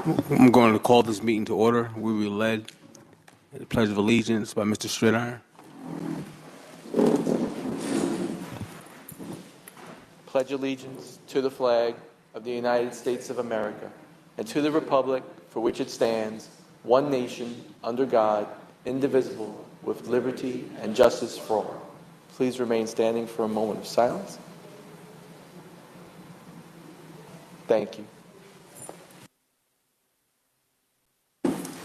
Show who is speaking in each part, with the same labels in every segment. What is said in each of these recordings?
Speaker 1: I'm going to call this meeting to order. We will be led in the Pledge of Allegiance by Mr. Stridiron.
Speaker 2: Pledge allegiance to the flag of the United States of America and to the republic for which it stands, one nation, under God, indivisible, with liberty and justice for all. Please remain standing for a moment of silence. Thank you.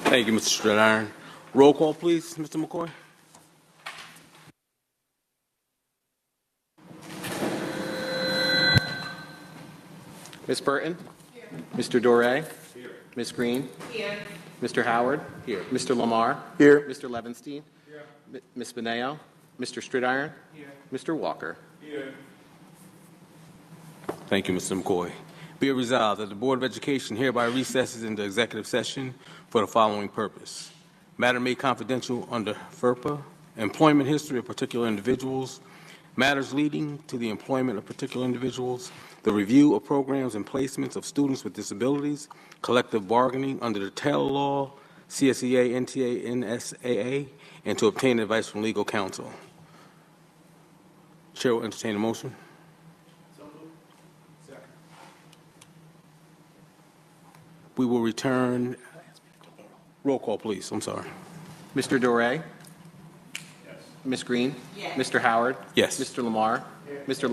Speaker 1: Thank you, Mr. Stridiron. Roll call, please, Mr. McCoy.
Speaker 3: Ms. Burton? Here. Mr. Doré? Here. Ms. Green? Here. Mr. Howard? Here. Mr. Lamar? Here. Mr. Levenstein? Here. Ms. Beneo? Mr. Stridiron? Here. Mr. Walker? Here.
Speaker 1: Thank you, Mr. McCoy. Be it resolved that the Board of Education hereby recesses into executive session for the following purpose. Matter made confidential under FERPA, employment history of particular individuals, matters leading to the employment of particular individuals, the review of programs and placements of students with disabilities, collective bargaining under the Taylor Law, CSEA, NTA, NSAA, and to obtain advice from legal counsel. Chair will entertain a motion. We will return. Roll call, please. I'm sorry.
Speaker 3: Mr. Doré? Yes. Ms. Green? Yes. Mr. Howard?
Speaker 1: Yes.
Speaker 3: Mr. Lamar? Yes. Mr.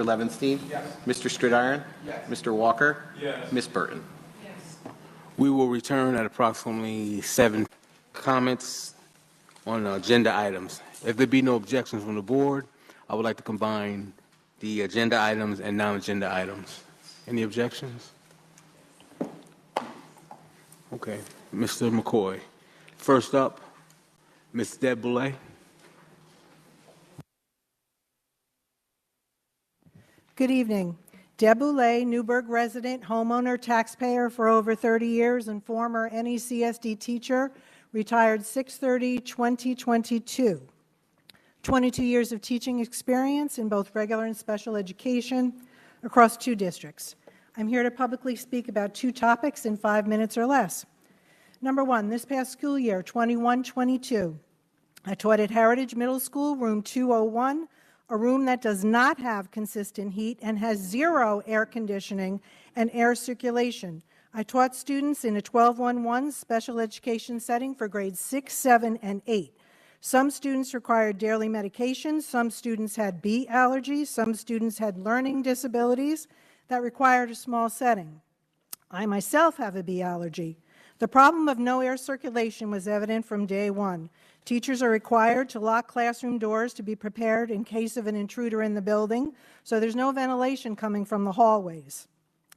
Speaker 3: Levenstein? Yes. Mr. Stridiron? Yes. Mr. Walker? Yes. Ms. Burton?
Speaker 1: Yes. We will return at approximately 7 comments on agenda items. If there be no objections from the board, I would like to combine the agenda items and non-agenda items. Any objections? Okay, Mr. McCoy. First up, Ms. Deb Boulay.
Speaker 4: Good evening. Deb Boulay, Newburgh resident, homeowner, taxpayer for over 30 years, and former NECSD teacher, retired 6/30/2022. 22 years of teaching experience in both regular and special education across 2 districts. I'm here to publicly speak about 2 topics in 5 minutes or less. Number 1, this past school year, 21-22, I taught at Heritage Middle School, room 201, a room that does not have consistent heat and has 0 air conditioning and air circulation. I taught students in a 12-1-1 special education setting for grades 6, 7, and 8. Some students required daily medications, some students had bee allergies, some students had learning disabilities that required a small setting. I myself have a bee allergy. The problem of no air circulation was evident from day one. Teachers are required to lock classroom doors to be prepared in case of an intruder in the building, so there's no ventilation coming from the hallways.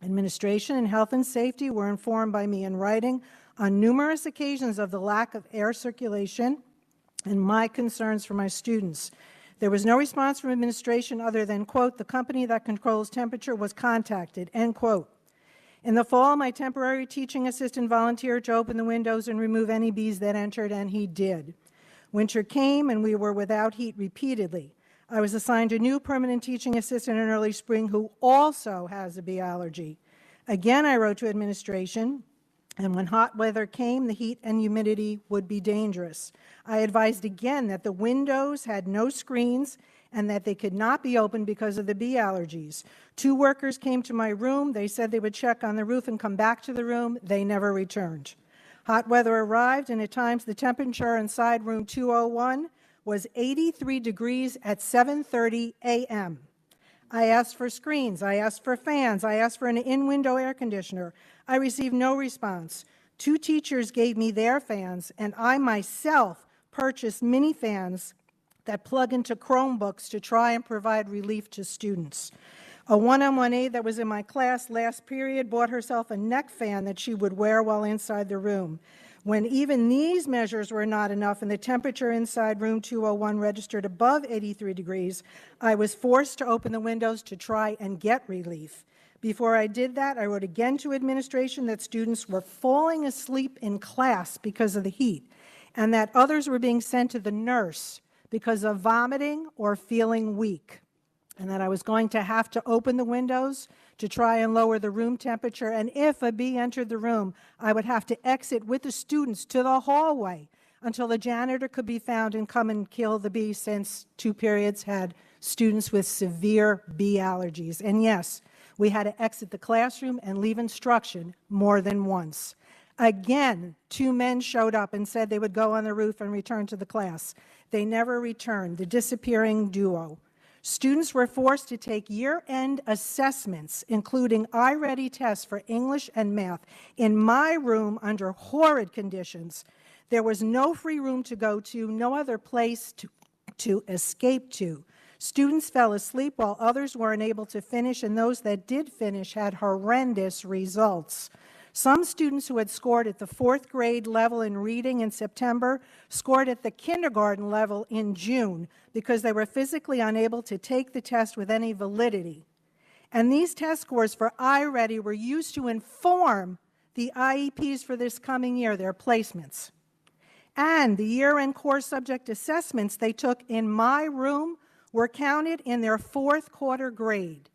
Speaker 4: Administration and health and safety were informed by me in writing on numerous occasions of the lack of air circulation and my concerns for my students. There was no response from administration other than, quote, the company that controls temperature was contacted, end quote. In the fall, my temporary teaching assistant volunteered to open the windows and remove any bees that entered, and he did. Winter came, and we were without heat repeatedly. I was assigned a new permanent teaching assistant in early spring who also has a bee allergy. Again, I wrote to administration, and when hot weather came, the heat and humidity would be dangerous. I advised again that the windows had no screens and that they could not be opened because of the bee allergies. 2 workers came to my room. They said they would check on the roof and come back to the room. They never returned. Hot weather arrived, and at times the temperature inside room 201 was 83 degrees at 7:30 a.m. I asked for screens. I asked for fans. I asked for an in-window air conditioner. I received no response. 2 teachers gave me their fans, and I myself purchased mini fans that plug into Chromebooks to try and provide relief to students. A 1-on-1 aide that was in my class last period bought herself a neck fan that she would wear while inside the room. When even these measures were not enough and the temperature inside room 201 registered above 83 degrees, I was forced to open the windows to try and get relief. Before I did that, I wrote again to administration that students were falling asleep in class because of the heat and that others were being sent to the nurse because of vomiting or feeling weak. and that I was going to have to open the windows to try and lower the room temperature, and if a bee entered the room, I would have to exit with the students to the hallway until the janitor could be found and come and kill the bee, since 2 periods had students with severe bee allergies. And yes, we had to exit the classroom and leave instruction more than once. Again, 2 men showed up and said they would go on the roof and return to the class. They never returned, the disappearing duo. Students were forced to take year-end assessments, including iReady tests for English and math, in my room under horrid conditions. There was no free room to go to, no other place to escape to. Students fell asleep while others were unable to finish, and those that did finish had horrendous results. Some students who had scored at the 4th grade level in reading in September scored at the kindergarten level in June because they were physically unable to take the test with any validity. And these test scores for iReady were used to inform the IEPs for this coming year, their placements. And the year-end core subject assessments they took in my room were counted in their 4th quarter grade.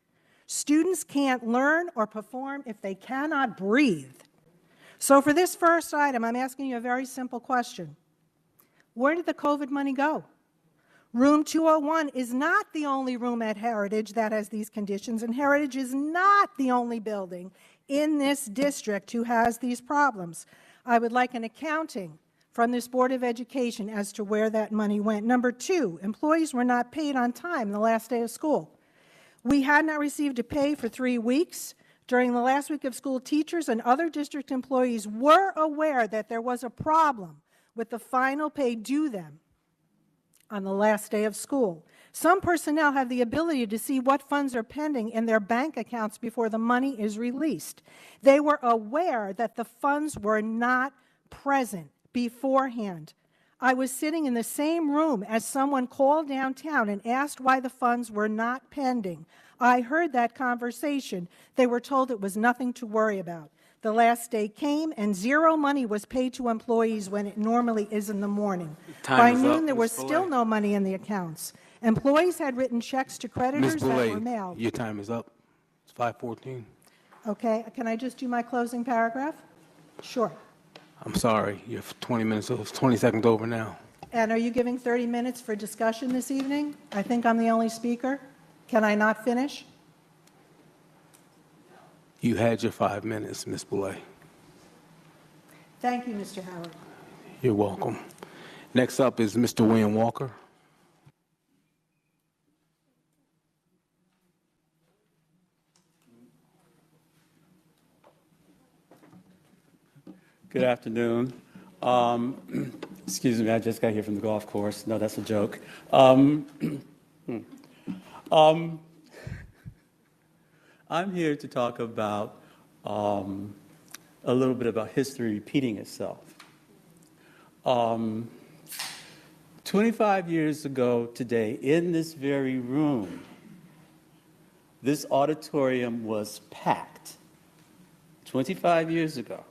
Speaker 4: Students can't learn or perform if they cannot breathe. So for this first item, I'm asking you a very simple question. Where did the COVID money go? Room 201 is not the only room at Heritage that has these conditions, and Heritage is not the only building in this district who has these problems. I would like an accounting from this Board of Education as to where that money went. Number 2, employees were not paid on time the last day of school. We had not received a pay for 3 weeks. During the last week of school, teachers and other district employees were aware that there was a problem with the final pay due them on the last day of school. Some personnel have the ability to see what funds are pending in their bank accounts before the money is released. They were aware that the funds were not present beforehand. I was sitting in the same room as someone called downtown and asked why the funds were not pending. I heard that conversation. They were told it was nothing to worry about. The last day came and 0 money was paid to employees when it normally is in the morning. By noon, there was still no money in the accounts. Employees had written checks to creditors that were mailed.
Speaker 1: Your time is up. It's 5:14.
Speaker 4: Okay, can I just do my closing paragraph? Sure.
Speaker 1: I'm sorry, you're 20 minutes, 20 seconds over now.
Speaker 4: And are you giving 30 minutes for discussion this evening? I think I'm the only speaker. Can I not finish?
Speaker 1: You had your 5 minutes, Ms. Boulay.
Speaker 4: Thank you, Mr. Howard.
Speaker 1: You're welcome. Next up is Mr. William Walker.
Speaker 5: Good afternoon. Excuse me, I just got here from the golf course. No, that's a joke. I'm here to talk about a little bit about history repeating itself. 25 years ago today, in this very room, this auditorium was packed. 25 years ago.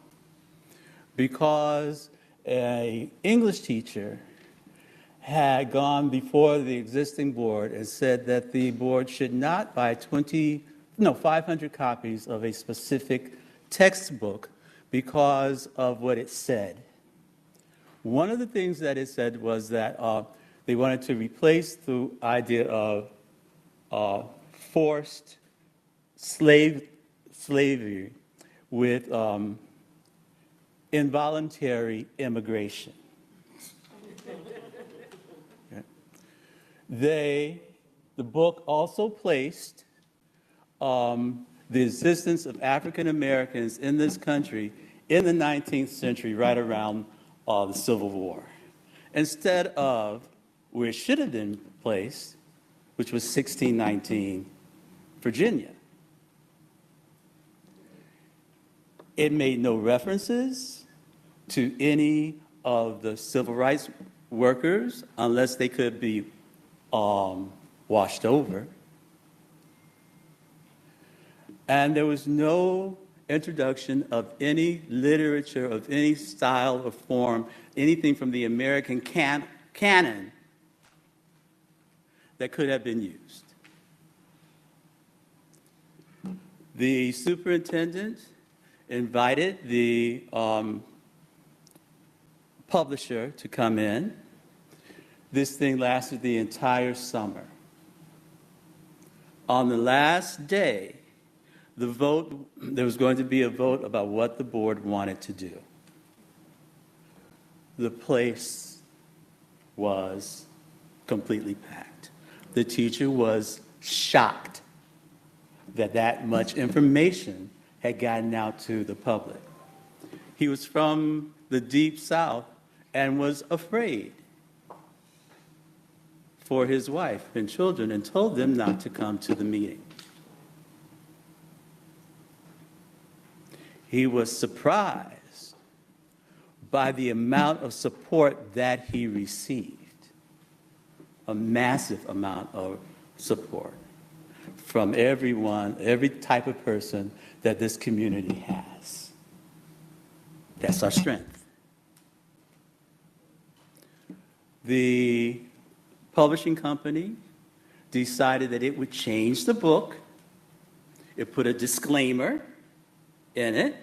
Speaker 5: Because an English teacher had gone before the existing board and said that the board should not buy 500 copies of a specific textbook because of what it said. One of the things that it said was that they wanted to replace the idea of forced slavery with involuntary immigration. The book also placed the existence of African Americans in this country in the 19th century, right around the Civil War, instead of where it should have been placed, which was 1619 Virginia. It made no references to any of the civil rights workers unless they could be washed over. And there was no introduction of any literature of any style or form, anything from the American canon that could have been used. The superintendent invited the publisher to come in. This thing lasted the entire summer. On the last day, there was going to be a vote about what the board wanted to do. The place was completely packed. The teacher was shocked that that much information had gotten out to the public. He was from the Deep South and was afraid for his wife and children and told them not to come to the meeting. He was surprised by the amount of support that he received, a massive amount of support from everyone, every type of person that this community has. That's our strength. The publishing company decided that it would change the book. It put a disclaimer in it.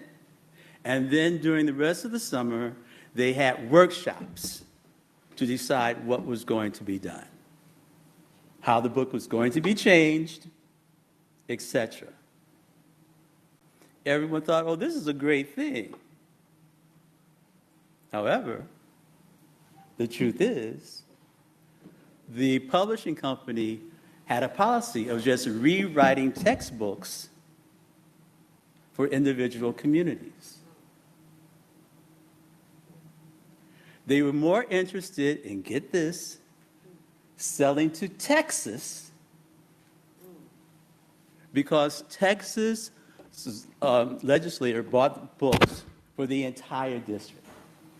Speaker 5: And then during the rest of the summer, they had workshops to decide what was going to be done, how the book was going to be changed, etc. Everyone thought, oh, this is a great thing. However, the truth is, the publishing company had a policy of just rewriting textbooks for individual communities. They were more interested in, get this, selling to Texas, because Texas legislator bought books for the entire district,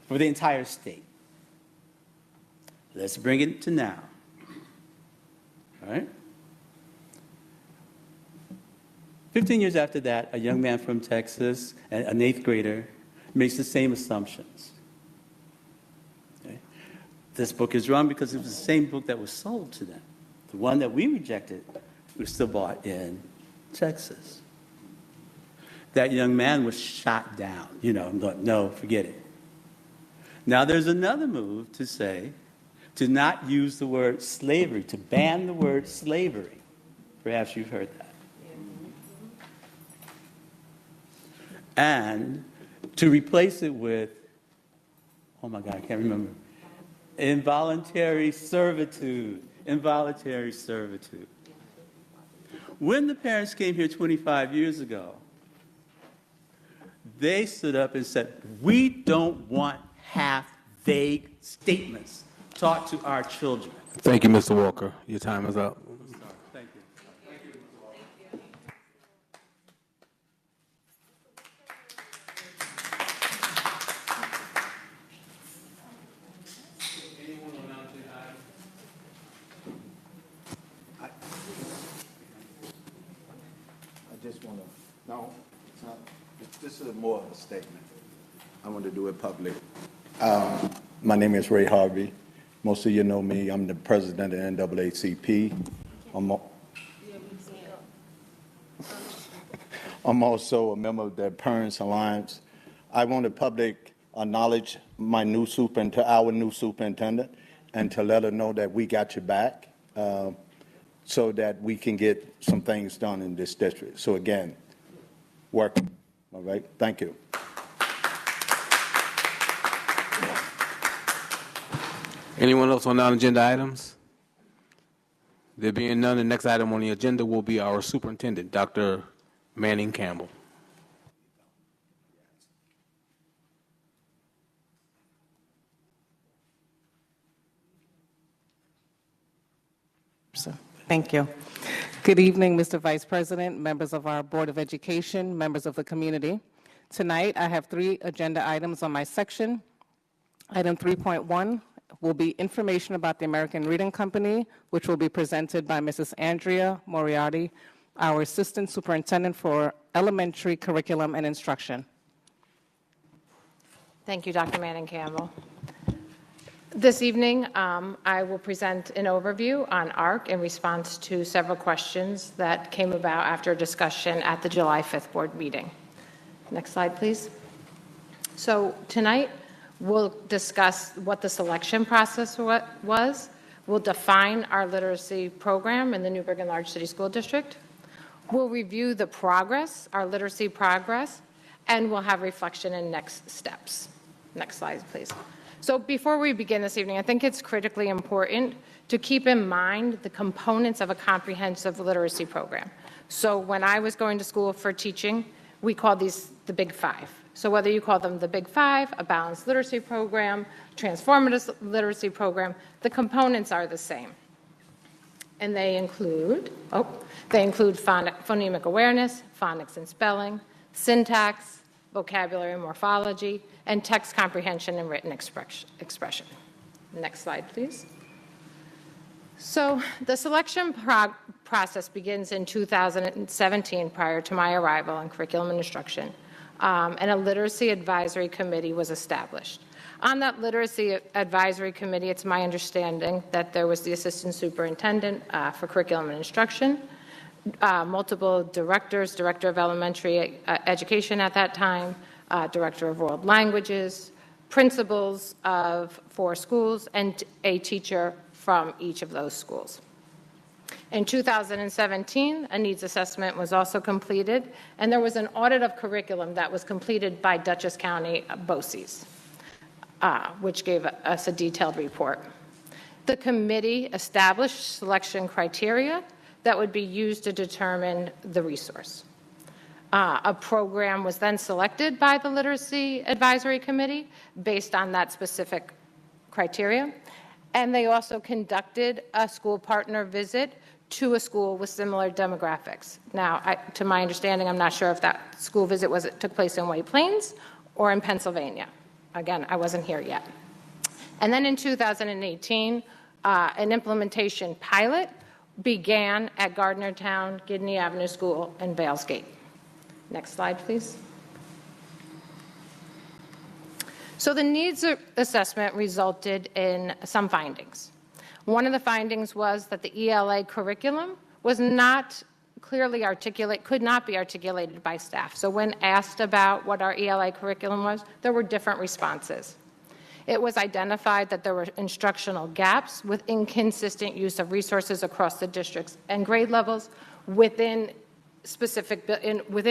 Speaker 5: for the entire state. Let's bring it to now. All right? 15 years after that, a young man from Texas, an 8th grader, makes the same assumptions. Okay? This book is wrong because it was the same book that was sold to them. The one that we rejected was still bought in Texas. That young man was shot down. No, forget it. Now there's another move to say, to not use the word slavery, to ban the word slavery. Perhaps you've heard that. And to replace it with, oh my God, I can't remember, involuntary servitude. Involuntary servitude. When the parents came here 25 years ago, they stood up and said, we don't want half-vague statements taught to our children.
Speaker 1: Thank you, Mr. Walker. Your time is up.
Speaker 5: Thank you.
Speaker 6: I just want to, no, it's not, this is more of a statement. I want to do it public. My name is Ray Harvey. Most of you know me. I'm the president of NAACP. I'm also a member of the Parents Alliance. I want the public acknowledge our new superintendent, and to let her know that we got your back, so that we can get some things done in this district. So again, welcome. All right, thank you.
Speaker 1: Anyone else on non-agenda items? There being none, the next item on the agenda will be our superintendent, Dr. Manning Campbell.
Speaker 7: Thank you. Good evening, Mr. Vice President, members of our Board of Education, members of the community. Tonight, I have 3 agenda items on my section. Item 3.1 will be information about the American Reading Company, which will be presented by Mrs. Andrea Moriarty, our Assistant Superintendent for Elementary Curriculum and Instruction.
Speaker 8: Thank you, Dr. Manning Campbell. This evening, I will present an overview on ARC in response to several questions that came about after a discussion at the July 5th board meeting. Next slide, please. So tonight, we'll discuss what the selection process was. We'll define our literacy program in the Newburgh and Large City School District. We'll review the progress, our literacy progress, and we'll have reflection and next steps. Next slide, please. So before we begin this evening, I think it's critically important to keep in mind the components of a comprehensive literacy program. So when I was going to school for teaching, we called these the Big Five. So whether you call them the Big Five, a balanced literacy program, transformative literacy program, the components are the same. And they include phonemic awareness, phonics and spelling, syntax, vocabulary and morphology, and text comprehension and written expression. Next slide, please. So the selection process begins in 2017 prior to my arrival in curriculum and instruction, and a literacy advisory committee was established. On that literacy advisory committee, it's my understanding that there was the assistant superintendent for curriculum and instruction, multiple directors, director of elementary education at that time, director of world languages, principals of 4 schools, and a teacher from each of those schools. In 2017, a needs assessment was also completed, and there was an audit of curriculum that was completed by Dutchess County BOCES, which gave us a detailed report. The committee established selection criteria that would be used to determine the resource. A program was then selected by the Literacy Advisory Committee based on that specific criteria, and they also conducted a school partner visit to a school with similar demographics. Now, to my understanding, I'm not sure if that school visit took place in White Plains or in Pennsylvania. Again, I wasn't here yet. And then in 2018, an implementation pilot began at Gardnertown, Gidney Avenue School, and Vales Gate. Next slide, please. So the needs assessment resulted in some findings. One of the findings was that the ELA curriculum was not clearly could not be articulated by staff. So when asked about what our ELA curriculum was, there were different responses. It was identified that there were instructional gaps with inconsistent use of resources across the districts and grade levels within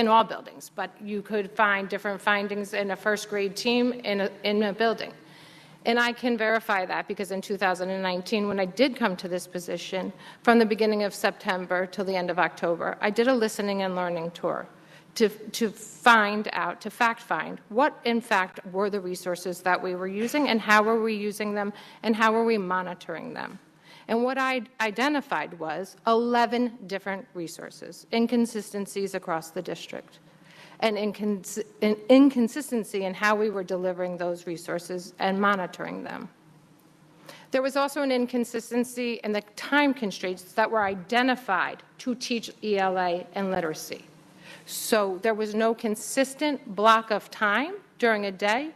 Speaker 8: all buildings, but you could find different findings in a first grade team in a building. And I can verify that because in 2019, when I did come to this position, from the beginning of September till the end of October, I did a listening and learning tour to fact find what, in fact, were the resources that we were using and how were we using them and how were we monitoring them. And what I identified was 11 different resources, inconsistencies across the district, and inconsistency in how we were delivering those resources and monitoring them. There was also an inconsistency in the time constraints that were identified to teach ELA and literacy. So there was no consistent block of time during a day.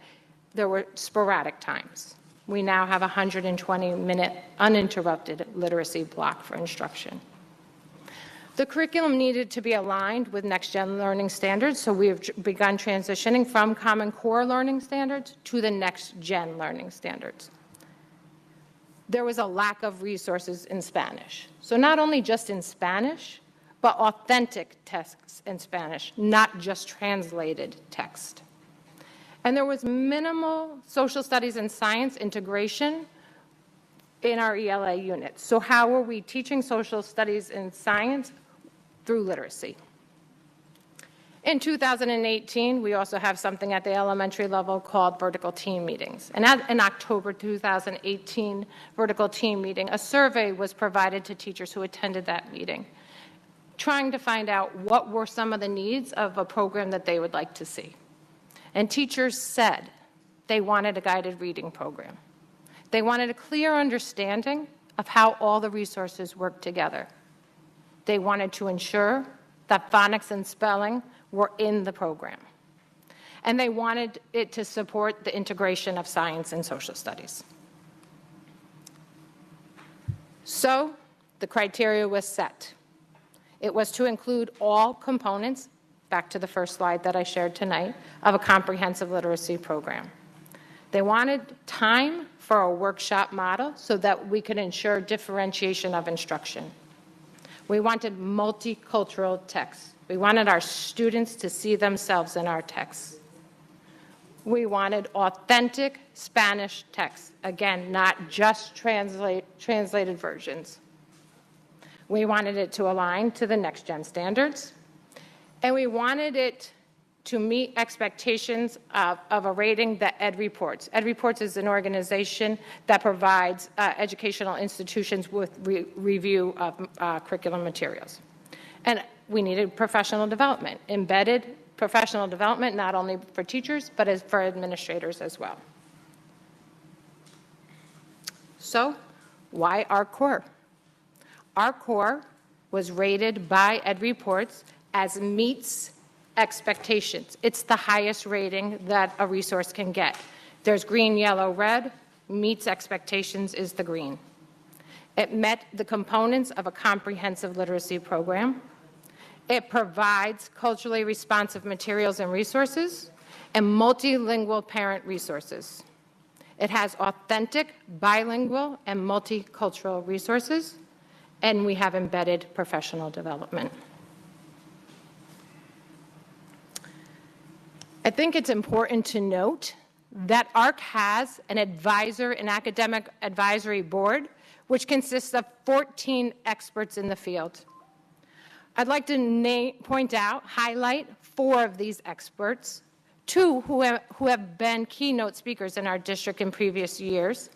Speaker 8: There were sporadic times. We now have a 120-minute uninterrupted literacy block for instruction. The curriculum needed to be aligned with next-gen learning standards, so we have begun transitioning from Common Core learning standards to the next-gen learning standards. There was a lack of resources in Spanish. So not only just in Spanish, but authentic texts in Spanish, not just translated text. And there was minimal social studies and science integration in our ELA units. So how were we teaching social studies and science? Through literacy. In 2018, we also have something at the elementary level called vertical team meetings. And at an October 2018 vertical team meeting, a survey was provided to teachers who attended that meeting, trying to find out what were some of the needs of a program that they would like to see. And teachers said they wanted a guided reading program. They wanted a clear understanding of how all the resources work together. They wanted to ensure that phonics and spelling were in the program. And they wanted it to support the integration of science and social studies. So the criteria was set. It was to include all components, back to the first slide that I shared tonight, of a comprehensive literacy program. They wanted time for a workshop model so that we could ensure differentiation of instruction. We wanted multicultural texts. We wanted our students to see themselves in our texts. We wanted authentic Spanish texts. Again, not just translated versions. We wanted it to align to the next-gen standards. And we wanted it to meet expectations of a rating that Ed Reports. Ed Reports is an organization that provides educational institutions with review of curriculum materials. And we needed professional development, embedded professional development, not only for teachers, but for administrators as well. So, why our core? Our core was rated by Ed Reports as meets expectations. It's the highest rating that a resource can get. There's green, yellow, red. Meets expectations is the green. It met the components of a comprehensive literacy program. It provides culturally responsive materials and resources and multilingual parent resources. It has authentic, bilingual, and multicultural resources, and we have embedded professional development. I think it's important to note that ARC has an academic advisory board, which consists of 14 experts in the field. I'd like to highlight 4 of these experts, 2 who have been keynote speakers in our district in previous years.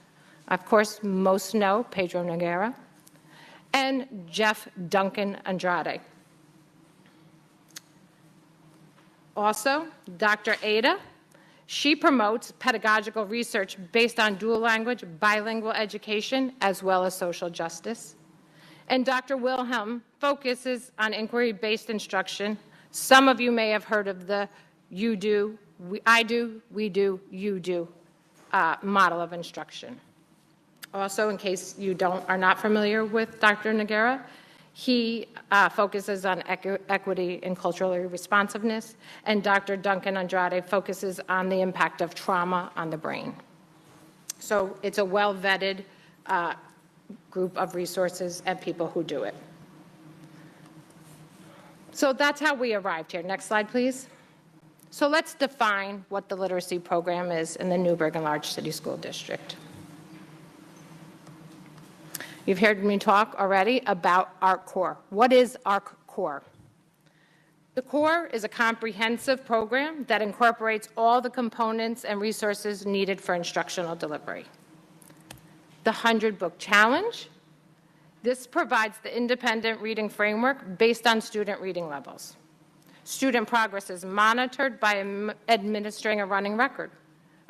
Speaker 8: Of course, most know Pedro Noguera and Jeff Duncan Andrade. Also, Dr. Ada, she promotes pedagogical research based on dual language, bilingual education, as well as social justice. And Dr. Wilhelm focuses on inquiry-based instruction. Some of you may have heard of the you do, I do, we do, you do model of instruction. Also, in case you are not familiar with Dr. Noguera, he focuses on equity and cultural responsiveness, and Dr. Duncan Andrade focuses on the impact of trauma on the brain. So it's a well-vetted group of resources and people who do it. So that's how we arrived here. Next slide, please. So let's define what the literacy program is in the Newburgh and Large City School District. You've heard me talk already about ARC Core. What is ARC Core? The Core is a comprehensive program that incorporates all the components and resources needed for instructional delivery. The 100-Book Challenge. This provides the independent reading framework based on student reading levels. Student progress is monitored by administering a running record.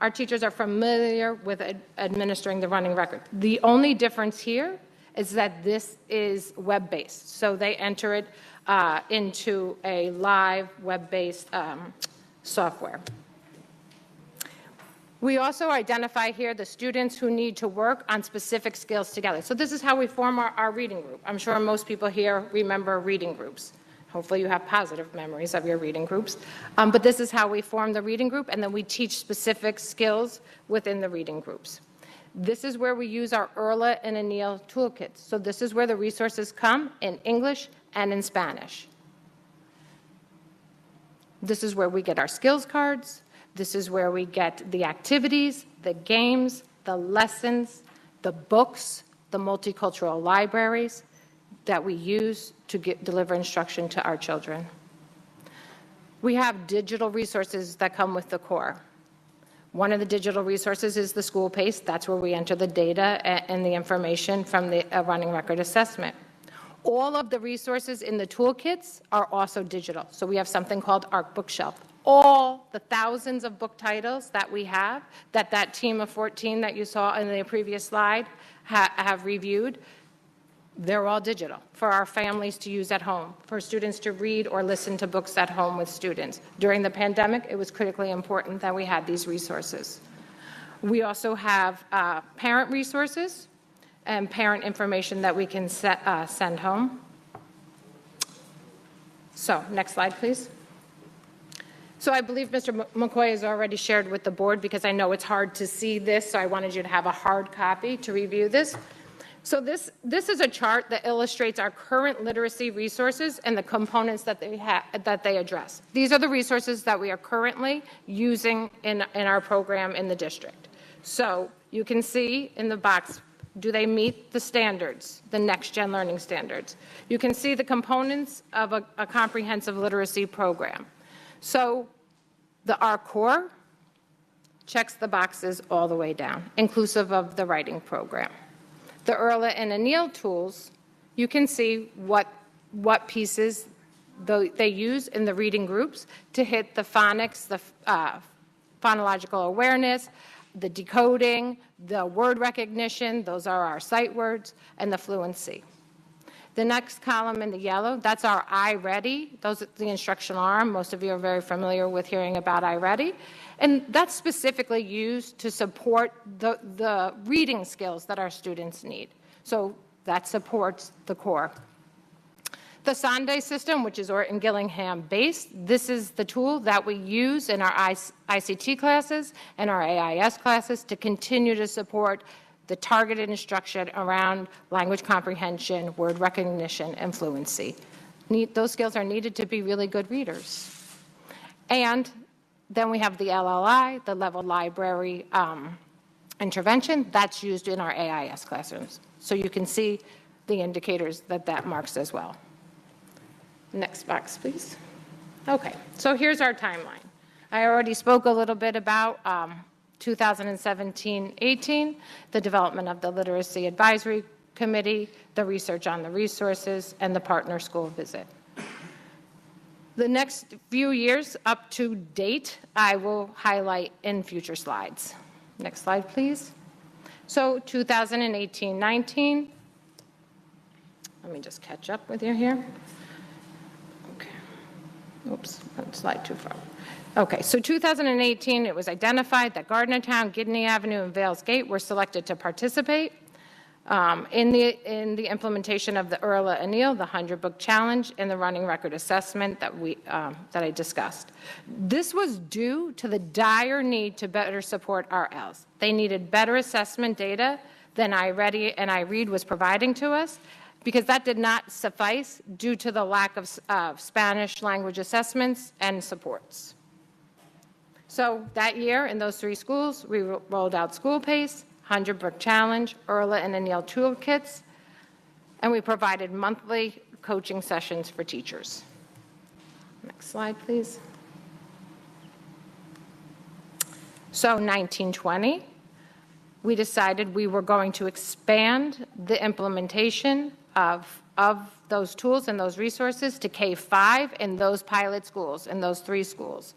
Speaker 8: Our teachers are familiar with administering the running record. The only difference here is that this is web-based. So they enter it into a live web-based software. We also identify here the students who need to work on specific skills together. So this is how we form our reading group. I'm sure most people here remember reading groups. Hopefully you have positive memories of your reading groups. But this is how we form the reading group, and then we teach specific skills within the reading groups. This is where we use our ERLA and ANEAL toolkits. So this is where the resources come in English and in Spanish. This is where we get our skills cards. This is where we get the activities, the games, the lessons, the books, the multicultural libraries that we use to deliver instruction to our children. We have digital resources that come with the core. One of the digital resources is the school pace. That's where we enter the data and the information from the running record assessment. All of the resources in the toolkits are also digital. So we have something called ARC Bookshelf. All the thousands of book titles that we have, that team of 14 that you saw in the previous slide have reviewed, they're all digital for our families to use at home, for students to read or listen to books at home with students. During the pandemic, it was critically important that we had these resources. We also have parent resources, and parent information that we can send home. So, next slide, please. So I believe Mr. McCoy has already shared with the board, because I know it's hard to see this, so I wanted you to have a hard copy to review this. So this is a chart that illustrates our current literacy resources and the components that they address. These are the resources that we are currently using in our program in the district. So you can see in the box, do they meet the standards, the next-gen learning standards? You can see the components of a comprehensive literacy program. So our core checks the boxes all the way down, inclusive of the writing program. The Erla and Anil tools, you can see what pieces they use in the reading groups to hit the phonics, the phonological awareness, the decoding, the word recognition, those are our sight words, and the fluency. The next column in the yellow, that's our iReady. Those are the instructional arm. Most of you are very familiar with hearing about iReady. And that's specifically used to support the reading skills that our students need. So that supports the core. The Sunday system, which is Orton Gillingham based, this is the tool that we use in our ICT classes and our AIS classes to continue to support the targeted instruction around language comprehension, word recognition, and fluency. Those skills are needed to be really good readers. And then we have the LLI, the Level Library Intervention. That's used in our AIS classrooms. So you can see the indicators that marks as well. Next box, please. Okay, so here's our timeline. I already spoke a little bit about 2017-18, the development of the Literacy Advisory Committee, the research on the resources, and the partner school visit. The next few years up to date, I will highlight in future slides. Next slide, please. So 2018-19, let me just catch up with you here. Okay. Oops, one slide too far. Okay, so 2018, it was identified that Gardnertown, Gidney Avenue, and Vales Gate were selected to participate in the implementation of the Erla Anil, the 100-book challenge, and the running record assessment that I discussed. This was due to the dire need to better support our ELs. They needed better assessment data than iReady and iRead was providing to us, because that did not suffice due to the lack of Spanish language assessments and supports. So that year, in those 3 schools, we rolled out School Pace, 100-book challenge, Erla and Anil toolkits, and we provided monthly coaching sessions for teachers. Next slide, please. So 1920, we decided we were going to expand the implementation of those tools and those resources to K-5 in those pilot schools, in those 3 schools.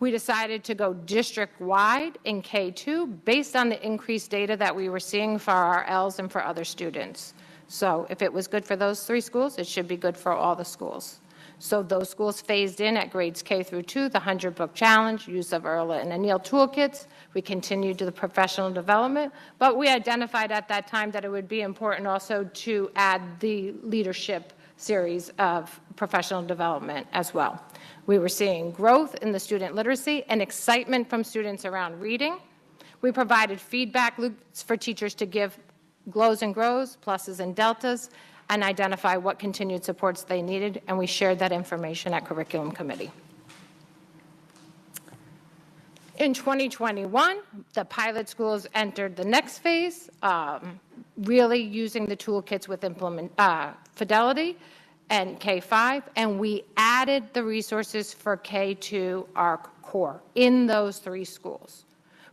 Speaker 8: We decided to go district-wide in K-2 based on the increased data that we were seeing for our ELs and for other students. So if it was good for those 3 schools, it should be good for all the schools. So those schools phased in at grades K through 2, the 100-book challenge, use of Erla and Anil toolkits. We continued to the professional development, but we identified at that time that it would be important also to add the leadership series of professional development as well. We were seeing growth in the student literacy and excitement from students around reading. We provided feedback loops for teachers to give glows and grows, pluses and deltas, and identify what continued supports they needed, and we shared that information at Curriculum Committee. In 2021, the pilot schools entered the next phase, really using the toolkits with Fidelity and K-5, and we added the resources for K-2, our core, in those 3 schools.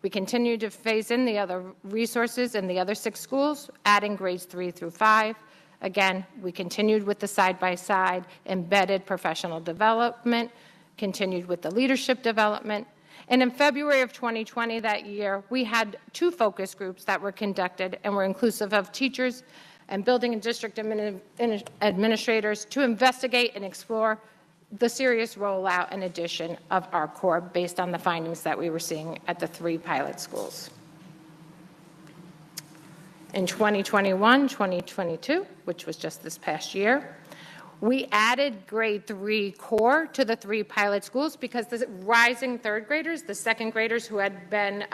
Speaker 8: We continued to phase in the other resources in the other 6 schools, adding grades 3 through 5. Again, we continued with the side-by-side embedded professional development, continued with the leadership development. And in February of 2020 that year, we had 2 focus groups that were conducted and were inclusive of teachers and building and district administrators to investigate and explore the serious rollout and addition of our core based on the findings that we were seeing at the 3 pilot schools. In 2021, 2022, which was just this past year, we added grade 3 core to the 3 pilot schools because the rising third graders, the second graders who had been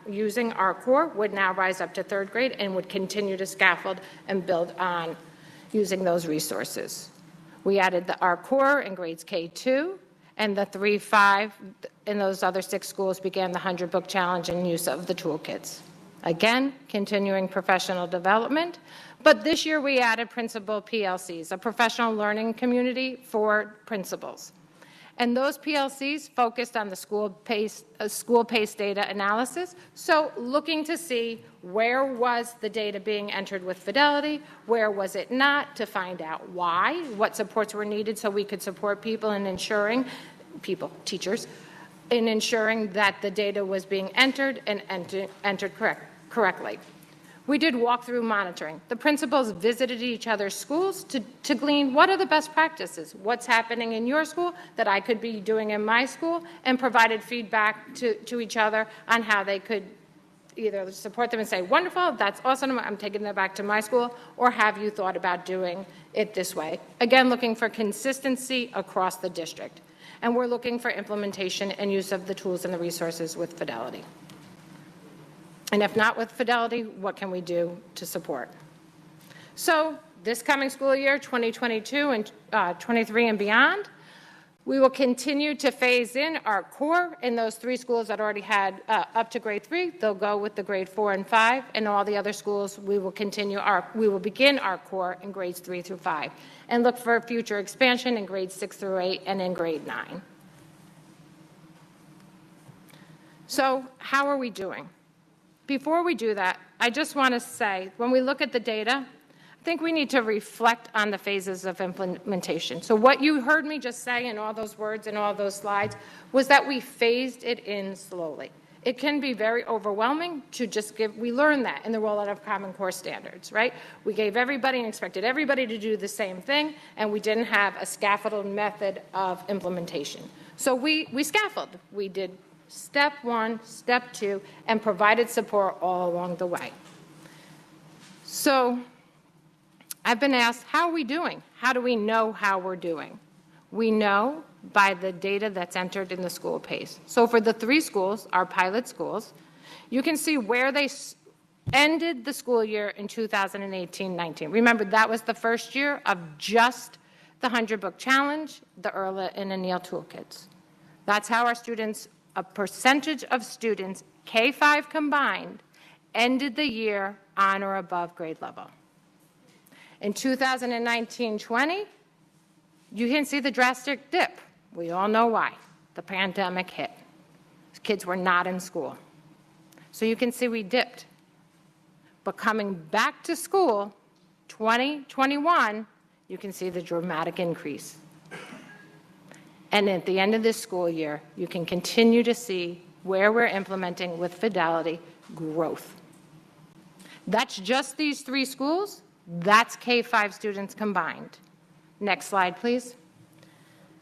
Speaker 8: using our core, would now rise up to third grade and would continue to scaffold and build on using those resources. We added our core in grades K2, and the 3-5 in those other 6 schools began the 100-book challenge and use of the toolkits. Again, continuing professional development, but this year we added principal PLCs, a professional learning community for principals. And those PLCs focused on the school-paced data analysis, so looking to see where was the data being entered with fidelity, where was it not, to find out why, what supports were needed so we could support people in ensuring, teachers, in ensuring that the data was being entered and entered correctly. We did walkthrough monitoring. The principals visited each other's schools to glean what are the best practices, what's happening in your school that I could be doing in my school, and provided feedback to each other on how they could either support them and say, wonderful, that's awesome, I'm taking that back to my school, or have you thought about doing it this way? Again, looking for consistency across the district. And we're looking for implementation and use of the tools and the resources with fidelity. And if not with fidelity, what can we do to support? So this coming school year, 2022 and 23 and beyond, we will continue to phase in our core in those 3 schools that already had up to grade 3. They'll go with the grade 4 and 5, and all the other schools we will begin our core in grades 3 through 5, and look for future expansion in grades 6 through 8 and in grade 9. So how are we doing? Before we do that, I just want to say, when we look at the data, I think we need to reflect on the phases of implementation. So what you heard me just say in all those words and all those slides was that we phased it in slowly. It can be very overwhelming to just we learned that in the rollout of Common Core standards, right? We gave everybody and expected everybody to do the same thing, and we didn't have a scaffolded method of implementation. So we scaffolded. We did step 1, step 2, and provided support all along the way. So I've been asked, how are we doing? How do we know how we're doing? We know by the data that's entered in the school pace. So for the 3 schools, our pilot schools, you can see where they ended the school year in 2018-19. Remember, that was the first year of just the 100-book challenge, the ERLA and Anil toolkits. That's how our students, a percentage of students, K-5 combined, ended the year on or above grade level. In 2019-20, you can see the drastic dip. We all know why. The pandemic hit. Kids were not in school. So you can see we dipped. But coming back to school, 2021, you can see the dramatic increase. And at the end of this school year, you can continue to see where we're implementing with fidelity growth. That's just these 3 schools. That's K-5 students combined. Next slide, please.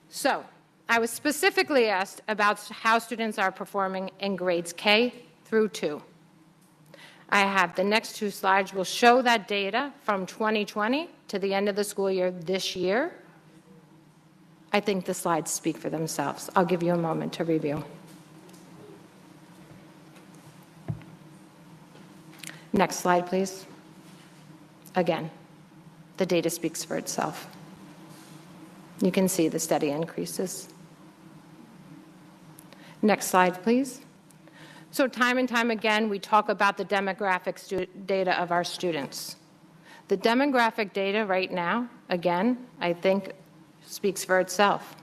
Speaker 8: So I was specifically asked about how students are performing in grades K through 2. I have the next 2 slides will show that data from 2020 to the end of the school year this year. I think the slides speak for themselves. I'll give you a moment to review. Next slide, please. Again, the data speaks for itself. You can see the steady increases. Next slide, please. So time and time again, we talk about the demographic data of our students. The demographic data right now, again, I think speaks for itself.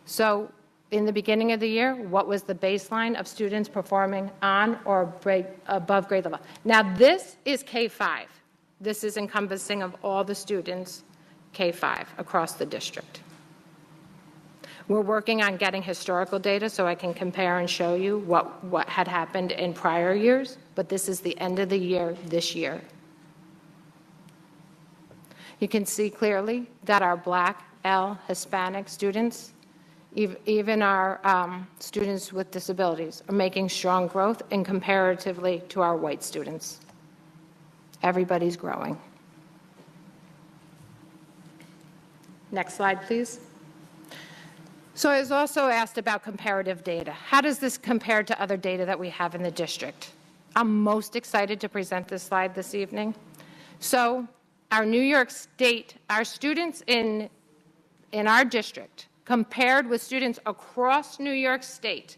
Speaker 8: So in the beginning of the year, what was the baseline of students performing on or above grade level? Now this is K-5. This is encompassing of all the students K-5 across the district. We're working on getting historical data so I can compare and show you what had happened in prior years, but this is the end of the year this year. You can see clearly that our Black, L, Hispanic students, even our students with disabilities, are making strong growth in comparatively to our white students. Everybody's growing. Next slide, please. So I was also asked about comparative data. How does this compare to other data that we have in the district? I'm most excited to present this slide this evening. So our New York State, our students in our district, compared with students across New York State,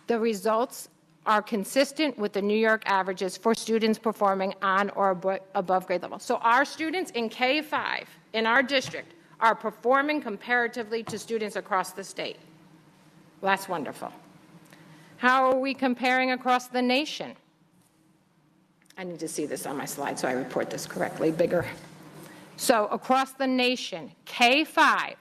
Speaker 8: the results are consistent with the New York averages for students performing on or above grade level. So our students in K-5 in our district are performing comparatively to students across the state. Well, that's wonderful. How are we comparing across the nation? I need to see this on my slide so I report this correctly, bigger. So across the nation, K-5,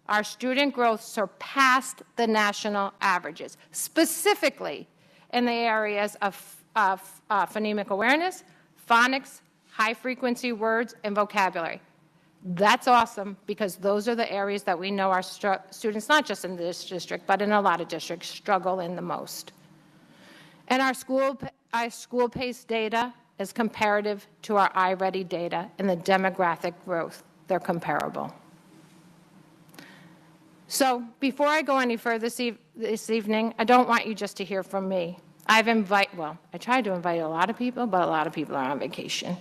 Speaker 8: our student growth surpassed the national averages, specifically in the areas of phonemic awareness, phonics, high-frequency words, and vocabulary. That's awesome, because those are the areas that we know our students, not just in this district, but in a lot of districts, struggle in the most. And our school-paced data is comparative to our iReady data and the demographic growth. They're comparable. So before I go any further this evening, I don't want you just to hear from me. I tried to invite a lot of people, but a lot of people are on vacation.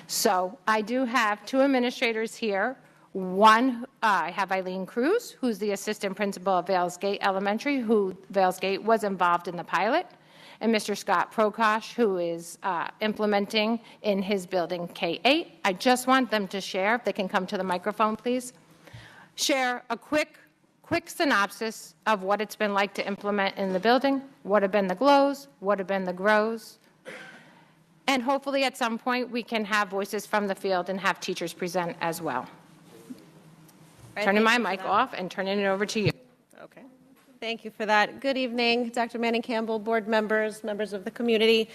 Speaker 8: So I do have two administrators here. One, I have Eileen Cruz, who's the assistant principal of Vales Gate Elementary, who Vales Gate was involved in the pilot, and Mr. Scott Prokosh, who is implementing in his building K-8. I just want them to share, if they can come to the microphone, please, share a quick synopsis of what it's been like to implement in the building, what have been the glows, what have been the grows, and hopefully at some point we can have voices from the field and have teachers present as well.
Speaker 9: Right,
Speaker 8: turning my mic off and turning it over to you.
Speaker 9: Okay. Thank you for that. Good evening, Dr. Manning Campbell, board members, members of the community.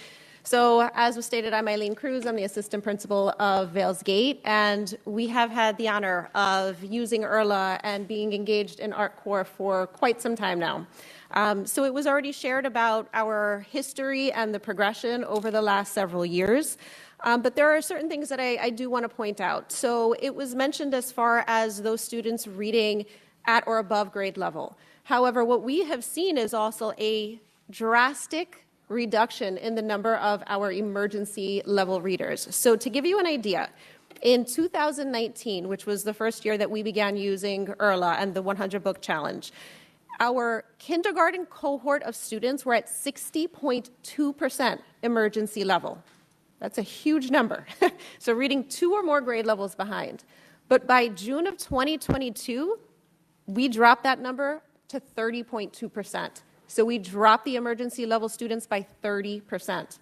Speaker 9: So as was stated, I'm Eileen Cruz. I'm the assistant principal of Vales Gate, and we have had the honor of using IRLA and being engaged in Art Corps for quite some time now. So it was already shared about our history and the progression over the last several years. But there are certain things that I do want to point out. So it was mentioned as far as those students reading at or above grade level. However, what we have seen is also a drastic reduction in the number of our emergency level readers. So to give you an idea, in 2019, which was the first year that we began using IRLA and the 100 book challenge, our kindergarten cohort of students were at 60.2% emergency level. That's a huge number. So reading 2 or more grade levels behind. But by June of 2022, we dropped that number to 30.2%. So we dropped the emergency level students by 30%.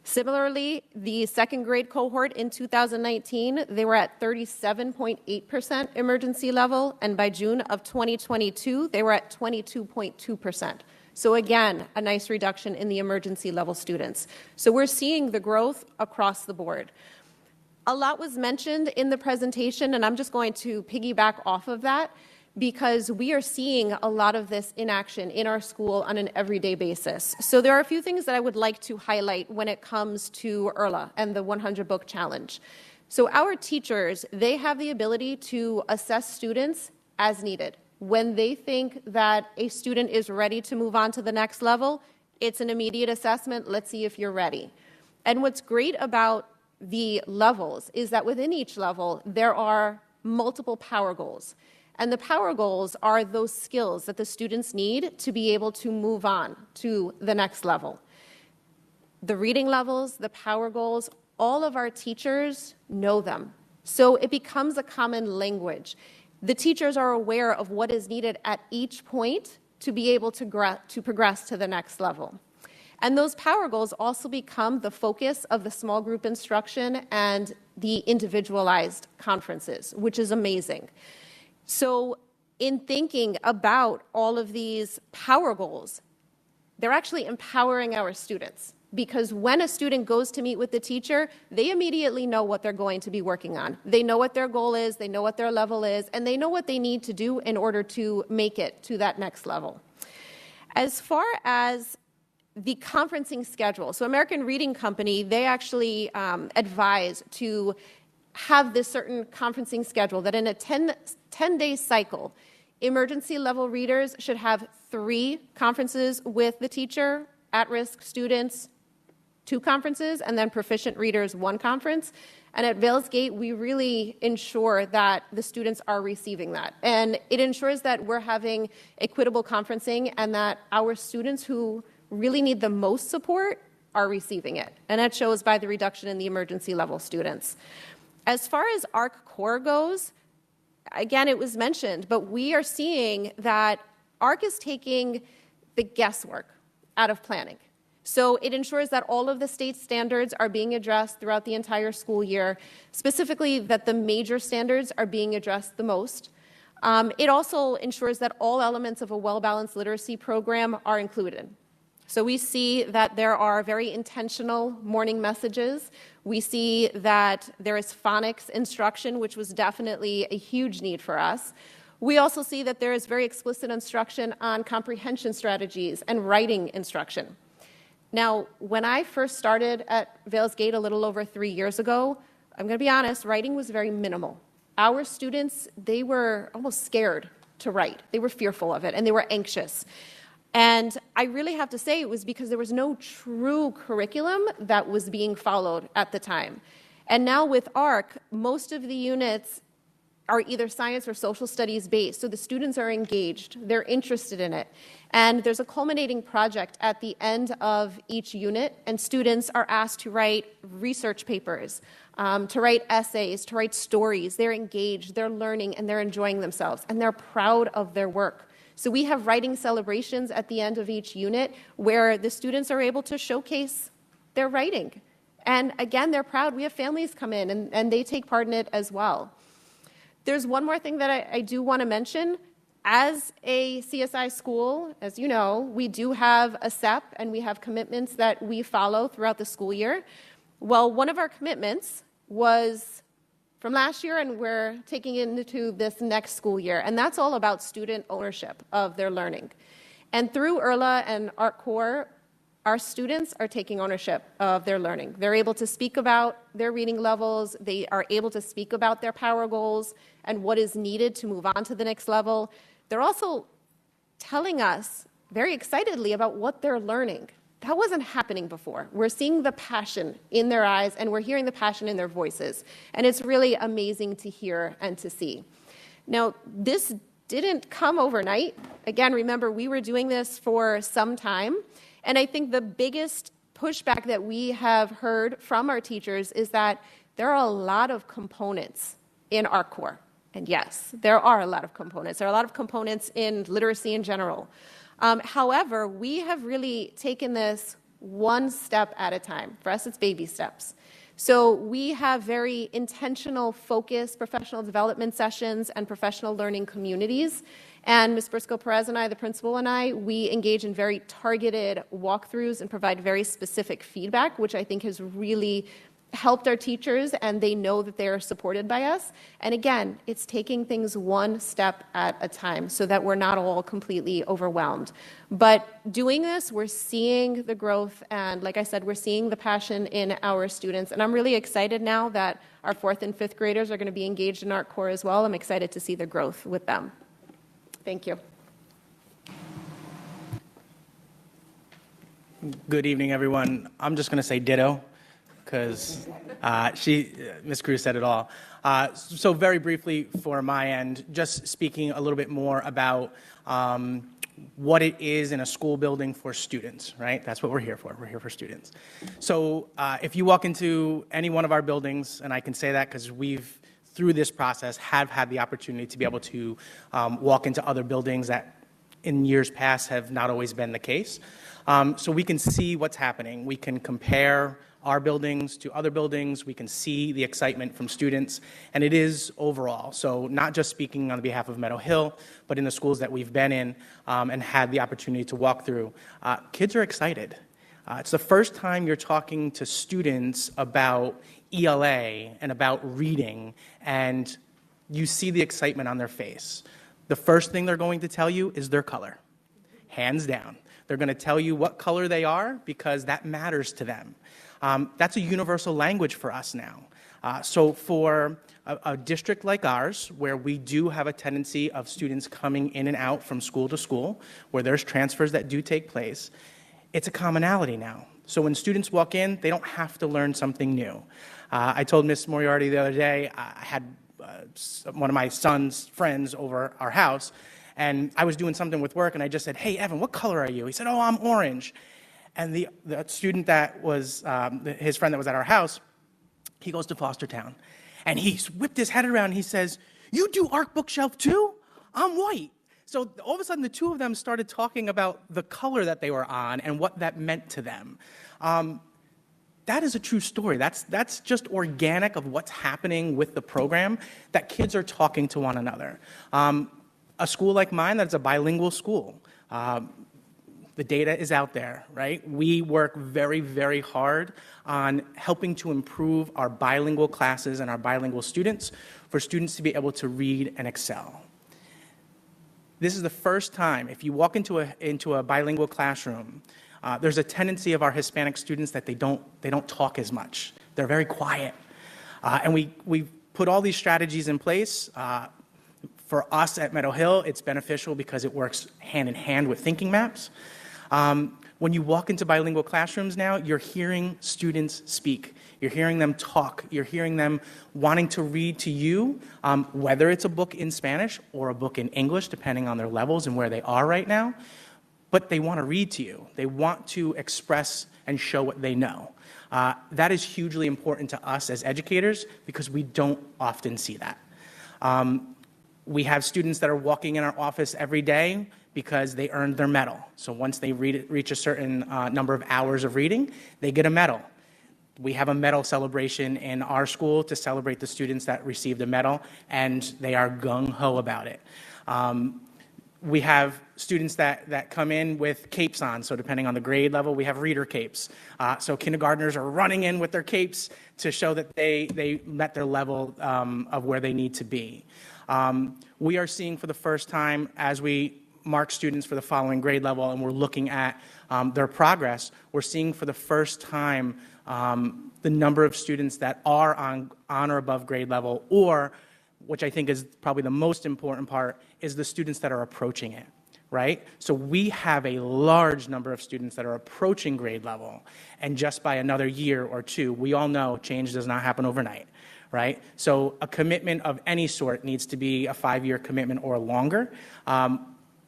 Speaker 9: Similarly, the second grade cohort in 2019, they were at 37.8% emergency level, and by June of 2022, they were at 22.2%. So again, a nice reduction in the emergency level students. So we're seeing the growth across the board. A lot was mentioned in the presentation, and I'm just going to piggyback off of that, because we are seeing a lot of this in action in our school on an everyday basis. So there are a few things that I would like to highlight when it comes to IRLA and the 100 book challenge. So our teachers, they have the ability to assess students as needed. When they think that a student is ready to move on to the next level, it's an immediate assessment. Let's see if you're ready. And what's great about the levels is that within each level, there are multiple power goals. And the power goals are those skills that the students need to be able to move on to the next level. The reading levels, the power goals, all of our teachers know them. So it becomes a common language. The teachers are aware of what is needed at each point to be able to progress to the next level. And those power goals also become the focus of the small group instruction and the individualized conferences, which is amazing. So in thinking about all of these power goals, they're actually empowering our students, because when a student goes to meet with the teacher, they immediately know what they're going to be working on. They know what their goal is, they know what their level is, and they know what they need to do in order to make it to that next level. As far as the conferencing schedule. So American Reading Company, they actually advise to have this certain conferencing schedule that in a 10-day cycle, emergency level readers should have 3 conferences with the teacher, at-risk students, 2 conferences, and then proficient readers, 1 conference. And at Vails Gate, we really ensure that the students are receiving that. And it ensures that we're having equitable conferencing and that our students who really need the most support are receiving it. And that shows by the reduction in the emergency level students. As far as ARC Core goes, again, it was mentioned, but we are seeing that ARC is taking the guesswork out of planning. So it ensures that all of the state standards are being addressed throughout the entire school year, specifically that the major standards are being addressed the most. It also ensures that all elements of a well-balanced literacy program are included. So we see that there are very intentional morning messages. We see that there is phonics instruction, which was definitely a huge need for us. We also see that there is very explicit instruction on comprehension strategies and writing instruction. Now, when I first started at Vails Gate a little over 3 years ago, I'm going to be honest, writing was very minimal. Our students, they were almost scared to write. They were fearful of it, and they were anxious. And I really have to say it was because there was no true curriculum that was being followed at the time. And now with ARC, most of the units are either science or social studies based, so the students are engaged, they're interested in it. And there's a culminating project at the end of each unit, and students are asked to write research papers, to write essays, to write stories. They're engaged, they're learning, and they're enjoying themselves, and they're proud of their work. So we have writing celebrations at the end of each unit where the students are able to showcase their writing. And again, they're proud. We have families come in, and they take part in it as well. There's one more thing that I do want to mention. As a CSI school, as you know, we do have a SEP and we have commitments that we follow throughout the school year. Well, one of our commitments was from last year, and we're taking it into this next school year, and that's all about student ownership of their learning. And through IRLA and ARC Core, our students are taking ownership of their learning. They're able to speak about their reading levels. They are able to speak about their power goals and what is needed to move on to the next level. They're also telling us very excitedly about what they're learning. That wasn't happening before. We're seeing the passion in their eyes, and we're hearing the passion in their voices. And it's really amazing to hear and to see. Now, this didn't come overnight. Again, remember, we were doing this for some time. And I think the biggest pushback that we have heard from our teachers is that there are a lot of components in ARC Core. And yes, there are a lot of components. There are a lot of components in literacy in general. However, we have really taken this one step at a time. For us, it's baby steps. So we have very intentional, focused professional development sessions and professional learning communities. And Ms. Briscoe-Perez and I, the principal and I, we engage in very targeted walkthroughs and provide very specific feedback, which I think has really helped our teachers, and they know that they are supported by us. And again, it's taking things one step at a time so that we're not all completely overwhelmed. But doing this, we're seeing the growth, and like I said, we're seeing the passion in our students. And I'm really excited now that our 4th and 5th graders are going to be engaged in ARC Core as well. I'm excited to see the growth with them. Thank you.
Speaker 10: Good evening, everyone. I'm just going to say ditto, because Ms. Cruz said it all. So very briefly for my end, just speaking a little bit more about what it is in a school building for students, right? That's what we're here for. We're here for students. So if you walk into any one of our buildings, and I can say that because we've, through this process, have had the opportunity to be able to walk into other buildings that in years past have not always been the case. So we can see what's happening. We can compare our buildings to other buildings. We can see the excitement from students, and it is overall. So not just speaking on behalf of Meadow Hill, but in the schools that we've been in and had the opportunity to walk through, kids are excited. It's the first time you're talking to students about ELA and about reading, and you see the excitement on their face. The first thing they're going to tell you is their color, hands down. They're going to tell you what color they are because that matters to them. That's a universal language for us now. So for a district like ours, where we do have a tendency of students coming in and out from school to school, where there's transfers that do take place, it's a commonality now. So when students walk in, they don't have to learn something new. I told Ms. Moriarty the other day, I had one of my son's friends over our house, and I was doing something with work, and I just said, "Hey, Evan, what color are you?" He said, "Oh, I'm orange." And the student that was, his friend that was at our house, he goes to Fostertown, and he whipped his head around, and he says, "You do Arc Bookshelf too? I'm white." So all of a sudden, the two of them started talking about the color that they were on and what that meant to them. That is a true story. That's just organic of what's happening with the program, that kids are talking to one another. A school like mine that's a bilingual school, the data is out there, right? We work very, very hard on helping to improve our bilingual classes and our bilingual students for students to be able to read and excel. This is the first time, if you walk into a bilingual classroom, there's a tendency of our Hispanic students that they don't talk as much. They're very quiet. And we put all these strategies in place. For us at Meadow Hill, it's beneficial because it works hand in hand with thinking maps. When you walk into bilingual classrooms now, you're hearing students speak. You're hearing them talk. You're hearing them wanting to read to you, whether it's a book in Spanish or a book in English, depending on their levels and where they are right now. But they want to read to you. They want to express and show what they know. That is hugely important to us as educators because we don't often see that. We have students that are walking in our office every day because they earned their medal. So once they reach a certain number of hours of reading, they get a medal. We have a medal celebration in our school to celebrate the students that received a medal, and they are gung-ho about it. We have students that come in with capes on, so depending on the grade level, we have reader capes. So kindergartners are running in with their capes to show that they met their level of where they need to be. We are seeing for the first time, as we mark students for the following grade level and we're looking at their progress, we're seeing for the first time the number of students that are on or above grade level, or, which I think is probably the most important part, is the students that are approaching it, right? So we have a large number of students that are approaching grade level, and just by another year or two, we all know change does not happen overnight, right? So a commitment of any sort needs to be a 5-year commitment or longer.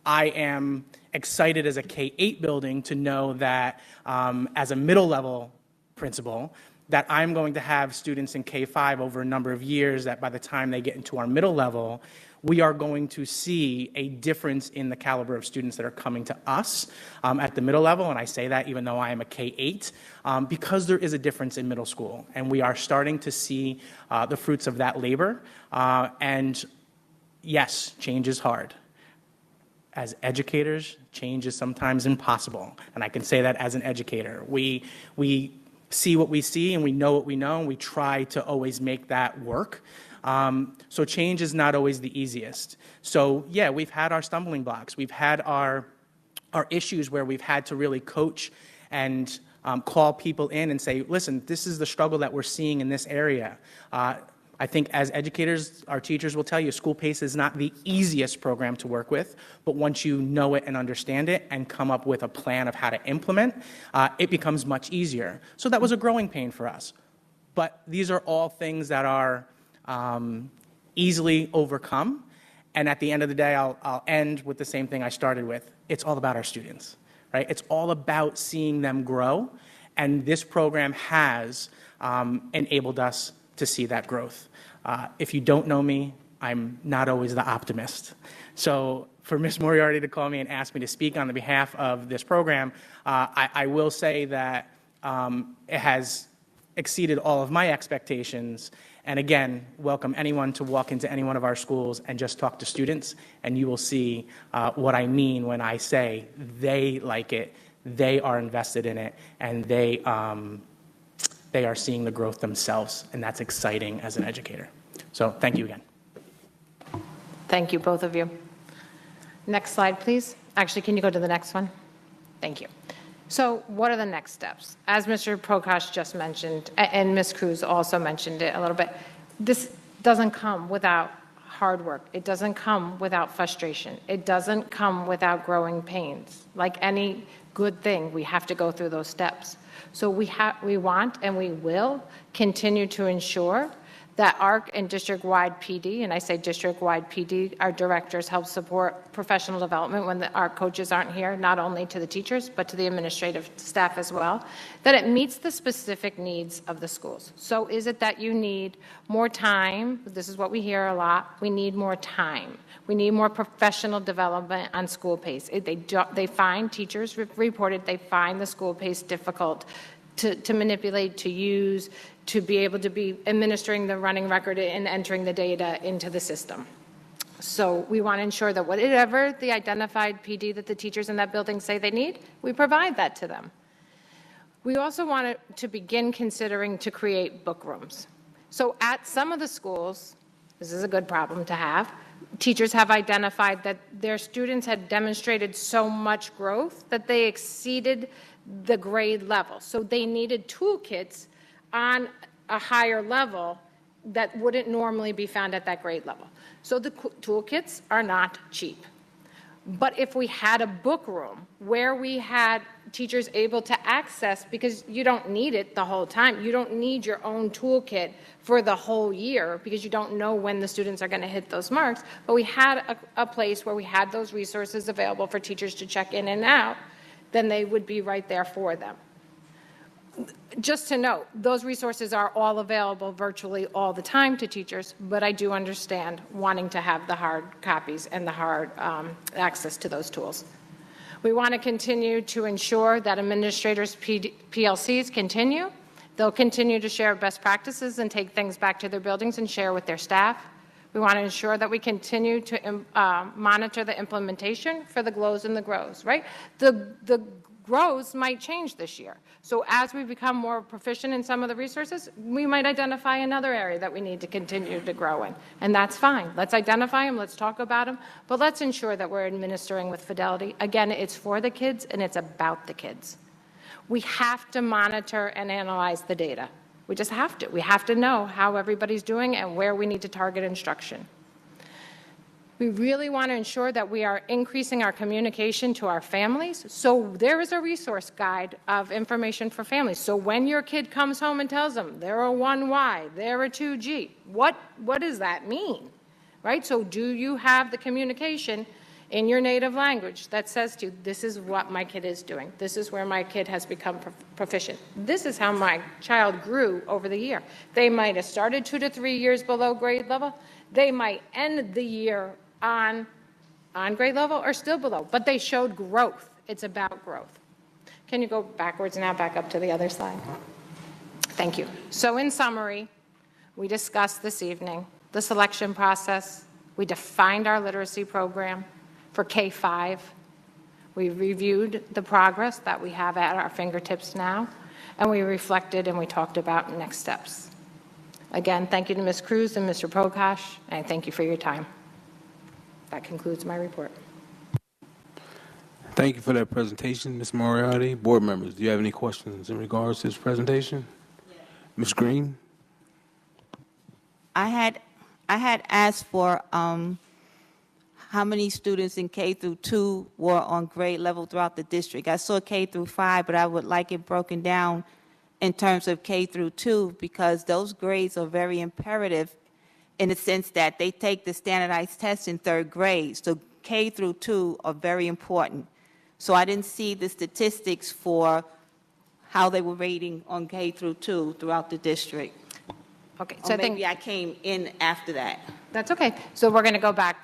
Speaker 10: I am excited as a K-8 building to know that as a middle level principal, that I'm going to have students in K-5 over a number of years, that by the time they get into our middle level, we are going to see a difference in the caliber of students that are coming to us at the middle level. And I say that even though I am a K-8, because there is a difference in middle school. And we are starting to see the fruits of that labor. And yes, change is hard. As educators, change is sometimes impossible. And I can say that as an educator. We see what we see and we know what we know, and we try to always make that work. So change is not always the easiest. So yeah, we've had our stumbling blocks. We've had our issues where we've had to really coach and call people in and say, listen, this is the struggle that we're seeing in this area. I think as educators, our teachers will tell you, school PACE is not the easiest program to work with, but once you know it and understand it and come up with a plan of how to implement, it becomes much easier. So that was a growing pain for us. But these are all things that are easily overcome. And at the end of the day, I'll end with the same thing I started with. It's all about our students, right? It's all about seeing them grow. And this program has enabled us to see that growth. If you don't know me, I'm not always the optimist. So for Ms. Moriarty to call me and ask me to speak on the behalf of this program, I will say that it has exceeded all of my expectations. And again, welcome anyone to walk into any one of our schools and just talk to students, and you will see what I mean when I say they like it, they are invested in it, and they are seeing the growth themselves, and that's exciting as an educator. So thank you again.
Speaker 8: Thank you, both of you. Next slide, please. Actually, can you go to the next one? Thank you. So what are the next steps? As Mr. Prakash just mentioned, and Ms. Cruz also mentioned it a little bit, this doesn't come without hard work. It doesn't come without frustration. It doesn't come without growing pains. Like any good thing, we have to go through those steps. So we want and we will continue to ensure that ARC and district-wide PD, and I say district-wide PD, our directors help support professional development when our coaches aren't here, not only to the teachers, but to the administrative staff as well, that it meets the specific needs of the schools. So is it that you need more time? This is what we hear a lot. We need more time. We need more professional development on school pace. They find, teachers reported, they find the school pace difficult to manipulate, to use, to be able to be administering the running record and entering the data into the system. So we want to ensure that whatever the identified PD that the teachers in that building say they need, we provide that to them. We also want to begin considering to create book rooms. So at some of the schools, this is a good problem to have, teachers have identified that their students had demonstrated so much growth that they exceeded the grade level. So they needed toolkits on a higher level that wouldn't normally be found at that grade level. So the toolkits are not cheap. But if we had a book room where we had teachers able to access, because you don't need it the whole time, you don't need your own toolkit for the whole year because you don't know when the students are going to hit those marks, but we had a place where we had those resources available for teachers to check in and out, then they would be right there for them. Just to note, those resources are all available virtually all the time to teachers, but I do understand wanting to have the hard copies and the hard access to those tools. We want to continue to ensure that administrators' PLCs continue. They'll continue to share best practices and take things back to their buildings and share with their staff. We want to ensure that we continue to monitor the implementation for the GLOws and the GROWs, right? The GROWs might change this year. So as we become more proficient in some of the resources, we might identify another area that we need to continue to grow in. And that's fine. Let's identify them, let's talk about them, but let's ensure that we're administering with fidelity. Again, it's for the kids and it's about the kids. We have to monitor and analyze the data. We just have to. We have to know how everybody's doing and where we need to target instruction. We really want to ensure that we are increasing our communication to our families. So there is a resource guide of information for families. So when your kid comes home and tells them they're a 1Y, they're a 2G, what does that mean, right? So do you have the communication in your native language that says to you, this is what my kid is doing. This is where my kid has become proficient. This is how my child grew over the year. They might have started 2 to 3 years below grade level. They might end the year on grade level or still below, but they showed growth. It's about growth. Can you go backwards now, back up to the other slide? Thank you. So in summary, we discussed this evening the selection process. We defined our literacy program for K-5. We reviewed the progress that we have at our fingertips now, and we reflected and we talked about next steps. Again, thank you to Ms. Cruz and Mr. Prakash, and thank you for your time. That concludes my report.
Speaker 1: Thank you for that presentation, Ms. Moriarty. Board members, do you have any questions in regards to this presentation? Yes. Ms. Green?
Speaker 11: I had asked for how many students in K through 2 were on grade level throughout the district. I saw K through 5, but I would like it broken down in terms of K through 2 because those grades are very imperative in the sense that they take the standardized tests in 3rd grade. So K through 2 are very important. So I didn't see the statistics for how they were rating on K through 2 throughout the district.
Speaker 8: Okay,
Speaker 11: so maybe I came in after that.
Speaker 8: That's okay. So we're going to go back,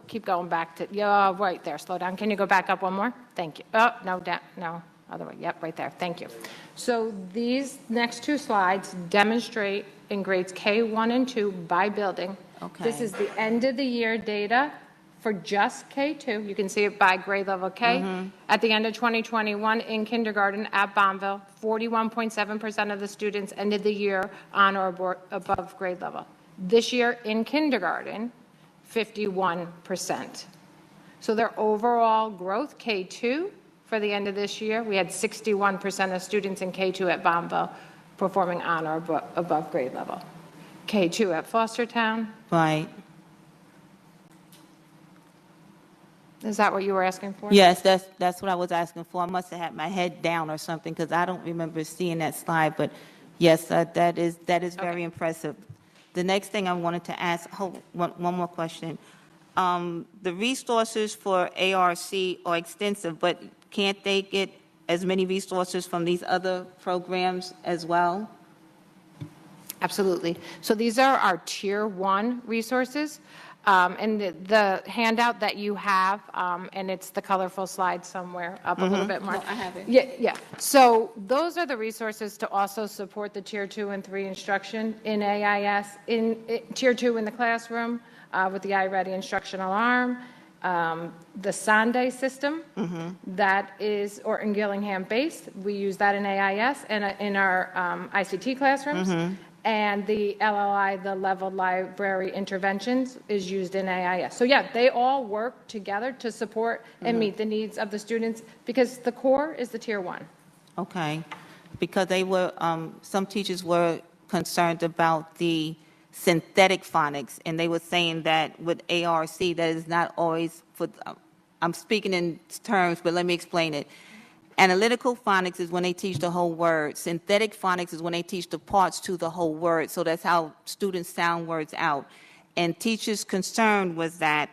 Speaker 8: keep going back to, yeah, right there, slow down. Can you go back up one more? Thank you. Oh, no, down, no, other way. Yep, right there. Thank you. So these next 2 slides demonstrate in grades K1 and 2 by building. Okay. This is the end of the year data for just K2. You can see it by grade level K. Mm-hmm. At the end of 2021 in kindergarten at Bonneville, 41.7% of the students ended the year on or above grade level. This year in kindergarten, 51%. So their overall growth, K2, for for the end of this year, we had 61% of students in K2 at Bombville performing on or above grade level. K2 at Fostertown.
Speaker 11: Right.
Speaker 8: Is that what you were asking for?
Speaker 11: Yes, that's what I was asking for. I must have had my head down or something because I don't remember seeing that slide. But yes, that is very impressive. The next thing I wanted to ask, one more question. The resources for ARC are extensive, but can't they get as many resources from these other programs as well?
Speaker 8: Absolutely. So these are our Tier 1 resources. And the handout that you have, and it's the colorful slide somewhere up a little bit more.
Speaker 11: No, I have it.
Speaker 8: Yeah. So those are the resources to also support the Tier 2 and 3 instruction in AIS, in Tier 2 in the classroom with the iReady instructional arm, the Sunday system that is Orton Gillingham based. We use that in AIS and in our ICT classrooms. And the LLI, the Leveled Library Interventions, is used in AIS. So yeah, they all work together to support and meet the needs of the students because the core is the Tier 1.
Speaker 11: Okay, because they were, some teachers were concerned about the synthetic phonics, and they were saying that with ARC, that is not always for, I'm speaking in terms, but let me explain it. Analytical phonics is when they teach the whole word. Synthetic phonics is when they teach the parts to the whole word. So that's how students sound words out. And teachers' concern was that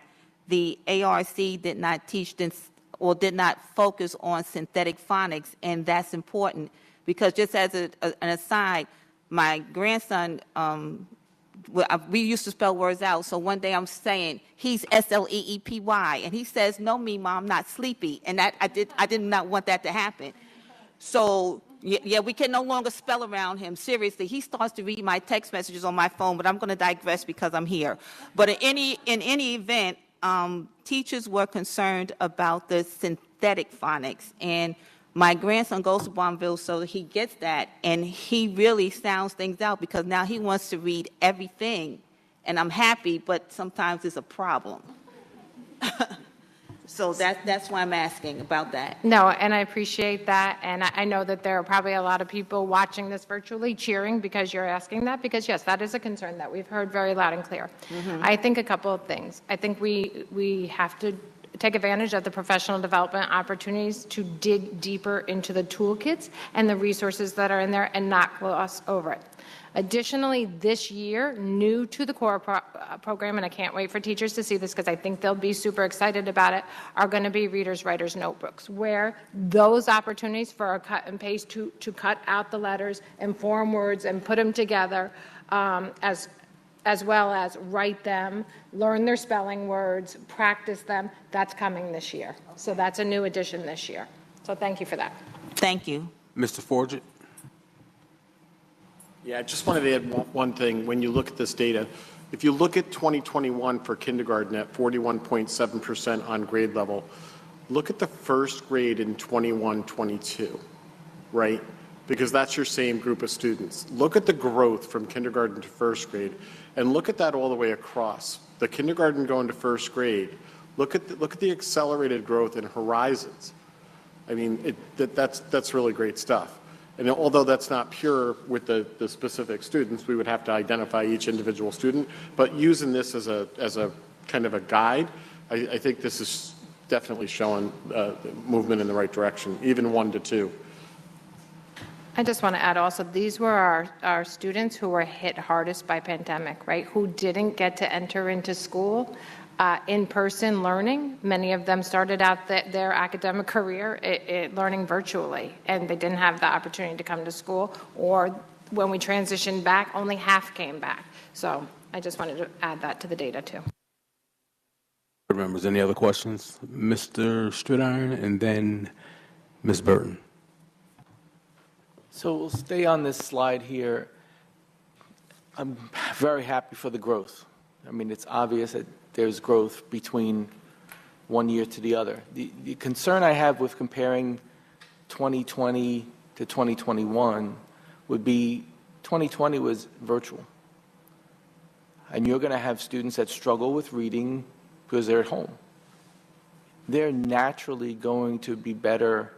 Speaker 11: the ARC did not teach this or did not focus on synthetic phonics, and that's important because just as an aside, my grandson, we used to spell words out. So one day I'm saying, he's S-L-E-E-P-Y. And he says, no, Mima, I'm not sleepy. And that I did not want that to happen. So, yeah, we can no longer spell around him. Seriously, he starts to read my text messages on my phone, but I'm going to digress because I'm here. But in any event, teachers were concerned about the synthetic phonics. And my grandson goes to Bombville, so he gets that, and he really sounds things out because now he wants to read everything, and I'm happy, but sometimes it's a problem. So that's why I'm asking about that.
Speaker 8: No, and I appreciate that, and I know that there are probably a lot of people watching this virtually cheering because you're asking that, because yes, that is a concern that we've heard very loud and clear. I think a couple of things. I think we have to take advantage of the professional development opportunities to dig deeper into the toolkits and the resources that are in there and not gloss over it. Additionally, this year, new to the core program, and I can't wait for teachers to see this because I think they'll be super excited about it, are going to be readers, writers, notebooks, where those opportunities for a cut and paste to cut out the letters and form words and put them together as well as write them, learn their spelling words, practice them. That's coming this year. So that's a new addition this year. So thank you for that.
Speaker 11: Thank you.
Speaker 1: Mr. Forget.
Speaker 3: Yeah, I just wanted to add one thing. When you look at this data, if you look at 2021 for kindergarten at 41.7% on grade level, look at the first grade in 21-22, right? Because that's your same group of students. Look at the growth from kindergarten to first grade, and look at that all the way across. The kindergarten going to first grade, look at the accelerated growth in horizons. I mean, that's really great stuff. And although that's not pure with the specific students, we would have to identify each individual student. But using this as a kind of a guide, I think this is definitely showing movement in the right direction, even 1 to 2.
Speaker 8: I just want to add also, these were our students who were hit hardest by pandemic, right? Who didn't get to enter into school in-person learning. Many of them started out their academic career learning virtually, and they didn't have the opportunity to come to school, or when we transitioned back, only half came back. So I just wanted to add that to the data too.
Speaker 1: Board members, any other questions? Mr. Stridiron and then Ms. Burton.
Speaker 2: So we'll stay on this slide here. I'm very happy for the growth. I mean, it's obvious that there's growth between one year to the other. The concern I have with comparing 2020 to 2021 would be 2020 was virtual. And you're going to have students that struggle with reading because they're at home. they're naturally going to be better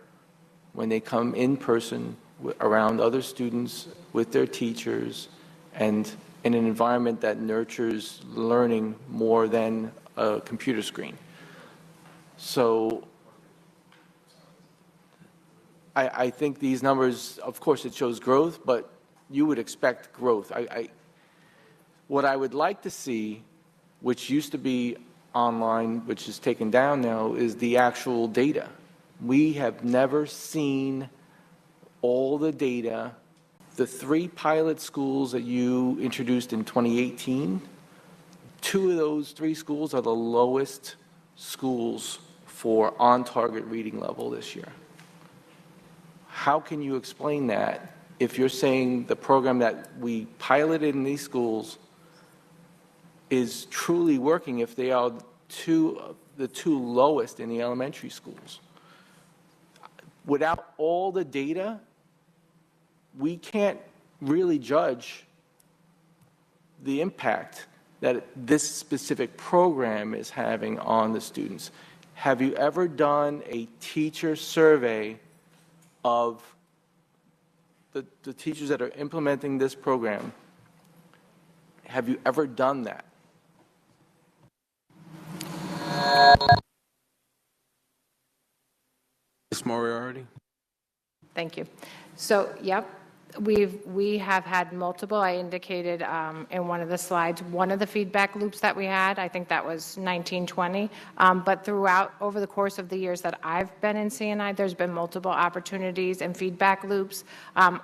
Speaker 2: when they come in person around other students, with their teachers, and in an environment that nurtures learning more than a computer screen. So I think these numbers, of course, it shows growth, but you would expect growth. What I would like to see, which used to be online, which is taken down now, is the actual data. We have never seen all the data. The 3 pilot schools that you introduced in 2018, 2 of those 3 schools are the lowest schools for on-target reading level this year. How can you explain that if you're saying the program that we piloted in these schools is truly working if they are the 2 lowest in the elementary schools? Without all the data, we can't really judge the impact that this specific program is having on the students. Have you ever done a teacher survey of the teachers that are implementing this program? Have you ever done that?
Speaker 1: Ms. Moriarty?
Speaker 8: Thank you. So, yep, we have had multiple. I indicated in one of the slides, one of the feedback loops that we had, I think that was 1920. But throughout, over the course of the years that I've been in CNI, there's been multiple opportunities and feedback loops.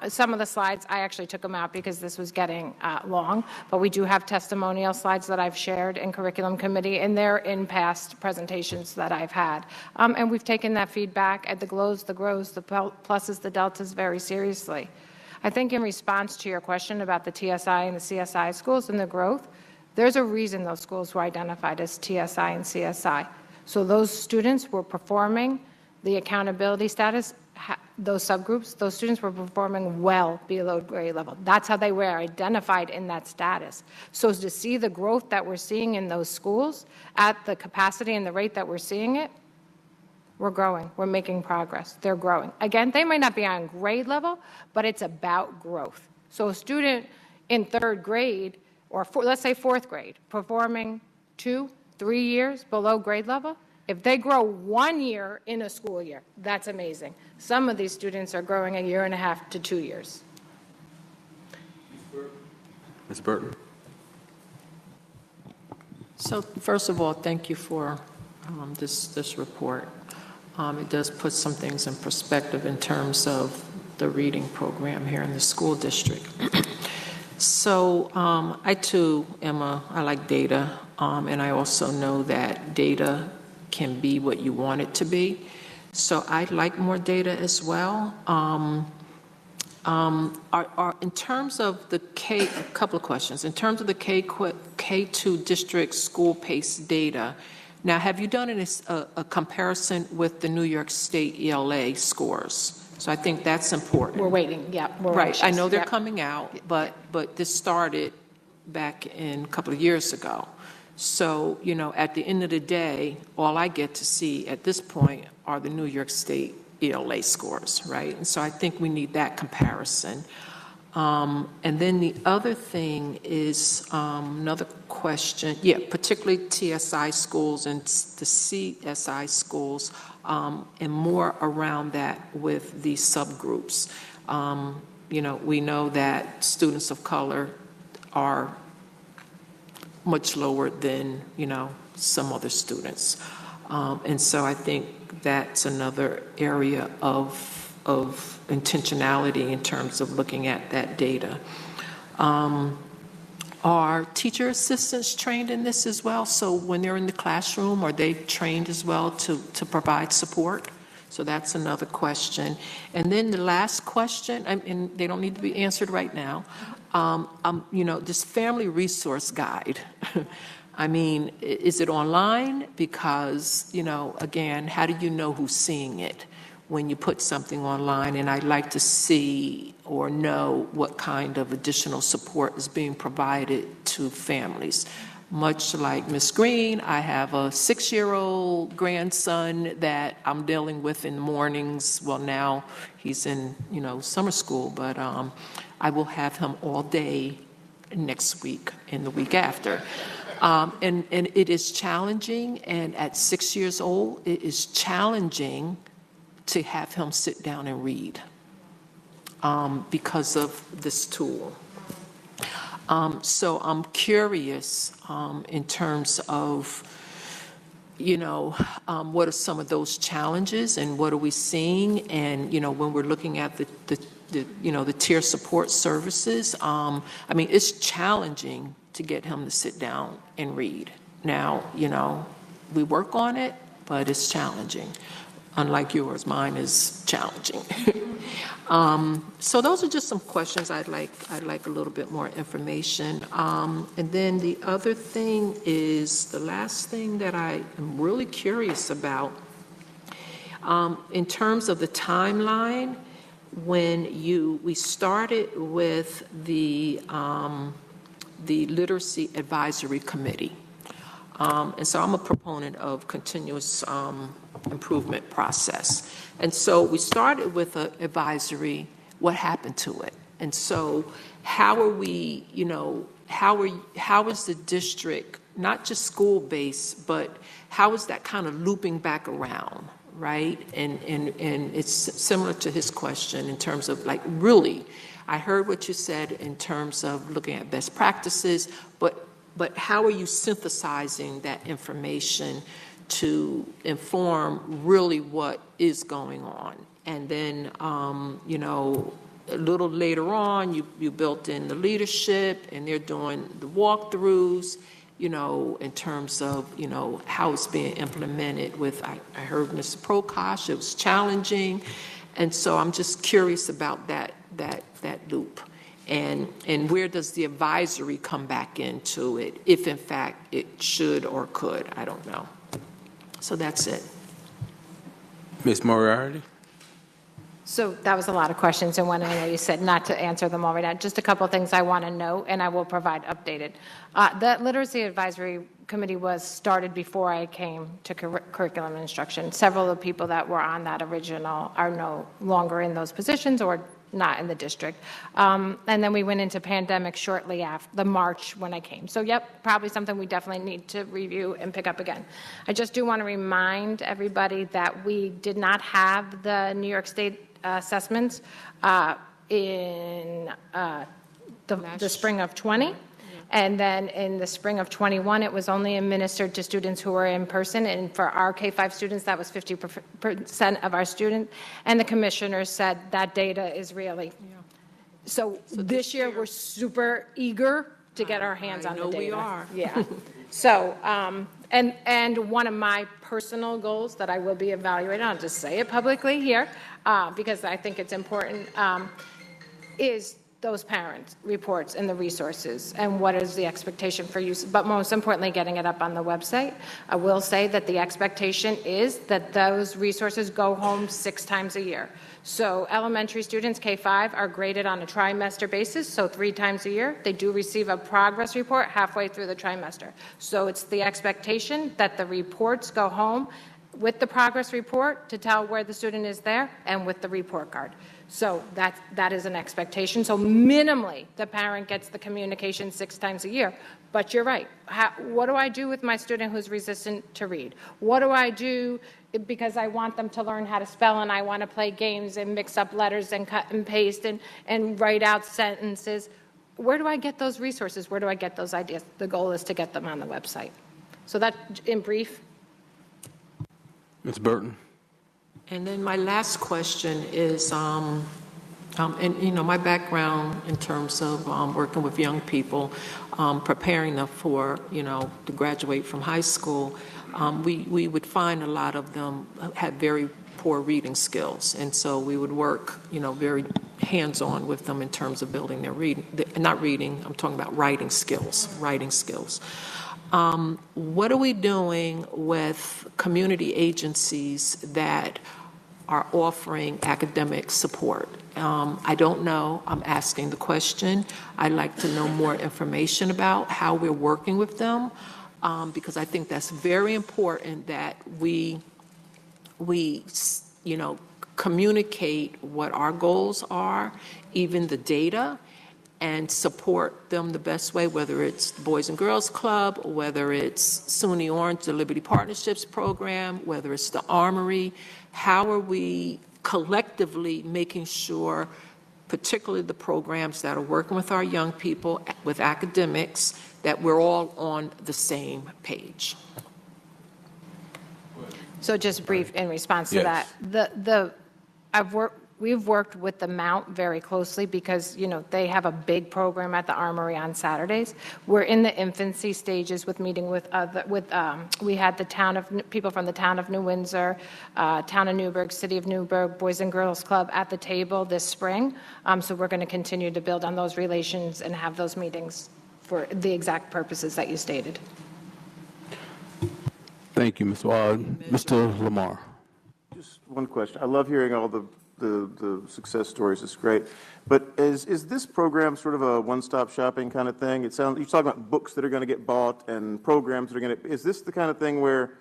Speaker 8: Some of the slides, I actually took them out because this was getting long, but we do have testimonial slides that I've shared in curriculum committee, and they're in past presentations that I've had. And we've taken that feedback at the GLOWs, the GROWs, the pluses, the deltas very seriously. I think in response to your question about the TSI and the CSI schools and the growth, there's a reason those schools were identified as TSI and CSI. So those students were performing the accountability status, those subgroups, those students were performing well below grade level. That's how they were identified in that status. So to see the growth that we're seeing in those schools at the capacity and the rate that we're seeing it, we're growing. We're making progress. They're growing. Again, they might not be on grade level, but it's about growth. So a student in 3rd grade, or let's say 4th grade, performing 2, 3 years below grade level, if they grow 1 year in a school year, that's amazing. Some of these students are growing 1.5 to 2 years.
Speaker 1: Ms. Burton?
Speaker 12: So first of all, thank you for this report. It does put some things in perspective in terms of the reading program here in the school district. So I too I like data, and I also know that data can be what you want it to be. So I'd like more data as well. In terms of the a couple of questions. In terms of the K-2 district school pace data, now, have you done a comparison with the New York State ELA scores? So I think that's important.
Speaker 8: We're waiting, yeah. We're
Speaker 12: right,
Speaker 8: anxious.
Speaker 12: I know they're
Speaker 8: Yep.
Speaker 12: coming out, but this started back in a couple of years ago. So, you know, at the end of the day, all I get to see at this point are the New York State ELA scores, right? And so I think we need that comparison. And then the other thing is another question, particularly TSI schools and the CSI schools, and more around that with these subgroups. You know, we know that students of color are much lower than, you know, some other students. And so I think that's another area of intentionality in terms of looking at that data. Are teacher assistants trained in this as well? So when they're in the classroom, are they trained as well to provide support? So that's another question. And then the last question, and they don't need to be answered right now, you know, this family resource guide, I mean, is it online? Because, you know, again, how do you know who's seeing it when you put something online? And I'd like to see or know what kind of additional support is being provided to families. much like Ms. Green, I have a 6-year-old grandson that I'm dealing with in the mornings. Well, now he's in, summer school, but I will have him all day next week and the week after. And it is challenging, and at 6 years old, it is challenging to have him sit down and read because of this tool. So I'm curious in terms of, what are some of those challenges and what are we seeing? And, when we're looking at the tier support services, it's challenging to get him to sit down and read. Now, we work on it, but it's challenging. Unlike yours, mine is challenging. So those are just some questions I'd like a little bit more information. And then the other thing is, the last thing that I am really curious about, in terms of the timeline, when we started with the Literacy Advisory Committee. And so I'm a proponent of continuous improvement process. And so we started with an advisory. What happened to it? And so how are we, how is the district, not just school-based, but how is that kind of looping back around, right? And it's similar to his question in terms of really, I heard what you said in terms of looking at best practices, but how are you synthesizing that information to inform really what is going on? And then, a little later on, you built in the leadership, and they're doing the walkthroughs, in terms of, how it's being implemented with, I heard Mr. Prokosh, it was challenging. And so I'm just curious about that loop. And where does the advisory come back into it, if in fact it should or could? I don't know. So that's it.
Speaker 1: Ms. Moriarty?
Speaker 8: So that was a lot of questions, and one I know you said not to answer them all right now. Just a couple of things I want to note, and I will provide updated. That Literacy Advisory Committee was started before I came to curriculum instruction. Several of the people that were on that original are no longer in those positions or not in the district. And then we went into pandemic shortly after the March when I came. So yep, probably something we definitely need to review and pick up again. I just do want to remind everybody that we did not have the New York State assessments in the spring of 20. And then in the spring of 21, it was only administered to students who were in person. And for our K-5 students, that was 50% of our students. And the commissioner said that data is really. So this year, we're super eager to get our hands on the data.
Speaker 12: We are.
Speaker 8: Yeah. So, and one of my personal goals that I will be evaluating, I'll just say it publicly here, because I think it's important, is those parent reports and the resources and what is the expectation for use, but most importantly, getting it up on the website. I will say that the expectation is that those resources go home 6 times a year. So elementary students, K-5, are graded on a trimester basis, so 3 times a year. They do receive a progress report halfway through the trimester. So it's the expectation that the reports go home with the progress report to tell where the student is there and with the report card. So that is an expectation. So minimally, the parent gets the communication 6 times a year. But you're right. What do I do with my student who's resistant to read? What do I do because I want them to learn how to spell and I want to play games and mix up letters and cut and paste and write out sentences? Where do I get those resources? Where do I get those ideas? The goal is to get them on the website. So that, in brief.
Speaker 1: Ms. Burton?
Speaker 12: And then my last question is, and my background in terms of working with young people, preparing them for, to graduate from high school, we would find a lot of them had very poor reading skills. And so we would work, very hands-on with them in terms of building their reading, not reading, I'm talking about writing skills. What are we doing with community agencies that are offering academic support. I don't know. I'm asking the question. I'd like to know more information about how we're working with them, because I think that's very important that we communicate what our goals are, even the data, and support them the best way, whether it's the Boys and Girls Club, or whether it's SUNY Orange, the Liberty Partnerships Program, whether it's the Armory. How are we collectively making sure, particularly the programs that are working with our young people, with academics, that we're all on the same page?
Speaker 8: So just brief in response to
Speaker 1: Yes.
Speaker 8: that. We've worked with the Mount very closely because, they have a big program at the Armory on Saturdays. We're in the infancy stages with meeting with we had people from the town of New Windsor, town of Newburgh, city of Newburgh, Boys and Girls Club at the table this spring. So we're going to continue to build on those relations and have those meetings for the exact purposes that you stated.
Speaker 1: Thank you, Ms. Ward. Mr. Lamar.
Speaker 13: Just one question. I love hearing all the success stories. It's great. But is this program sort of a one-stop shopping kind of thing? You're talking about books that are going to get bought and programs that are going to, is this the kind of thing where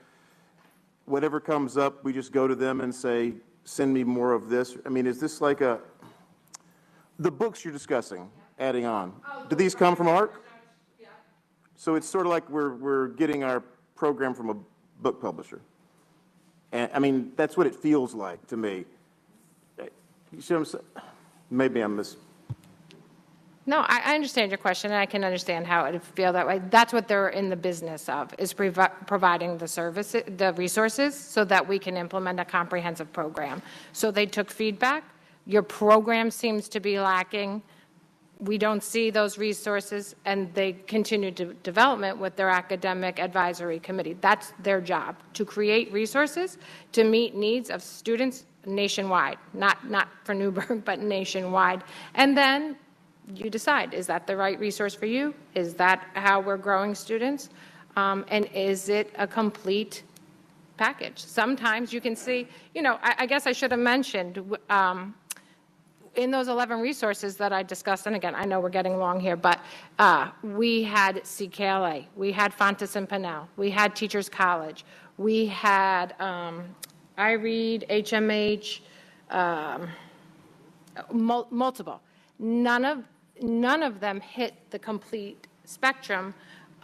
Speaker 13: whatever comes up, we just go to them and say, send me more of this? I mean, is this like the books you're discussing, adding on, do these come from ARC? So it's sort of like we're getting our program from a book publisher. And I mean, that's what it feels like to me. You see what I'm saying? Maybe I'm
Speaker 8: No, I understand your question, and I can understand how it would feel that way. That's what they're in the business of, is providing the services, the resources, so that we can implement a comprehensive program. So they took feedback. Your program seems to be lacking. We don't see those resources, and they continue to development with their academic advisory committee. That's their job, to create resources to meet needs of students nationwide, not for Newburgh, but nationwide. And then you decide, is that the right resource for you? Is that how we're growing students? And is it a complete package? Sometimes you can see, I guess I should have mentioned, in those 11 resources that I discussed, and again, I know we're getting long here, but we had CKLA, we had Fontes and Pinnell, we had Teachers College, we had iRead, HMH, multiple. None of them hit the complete spectrum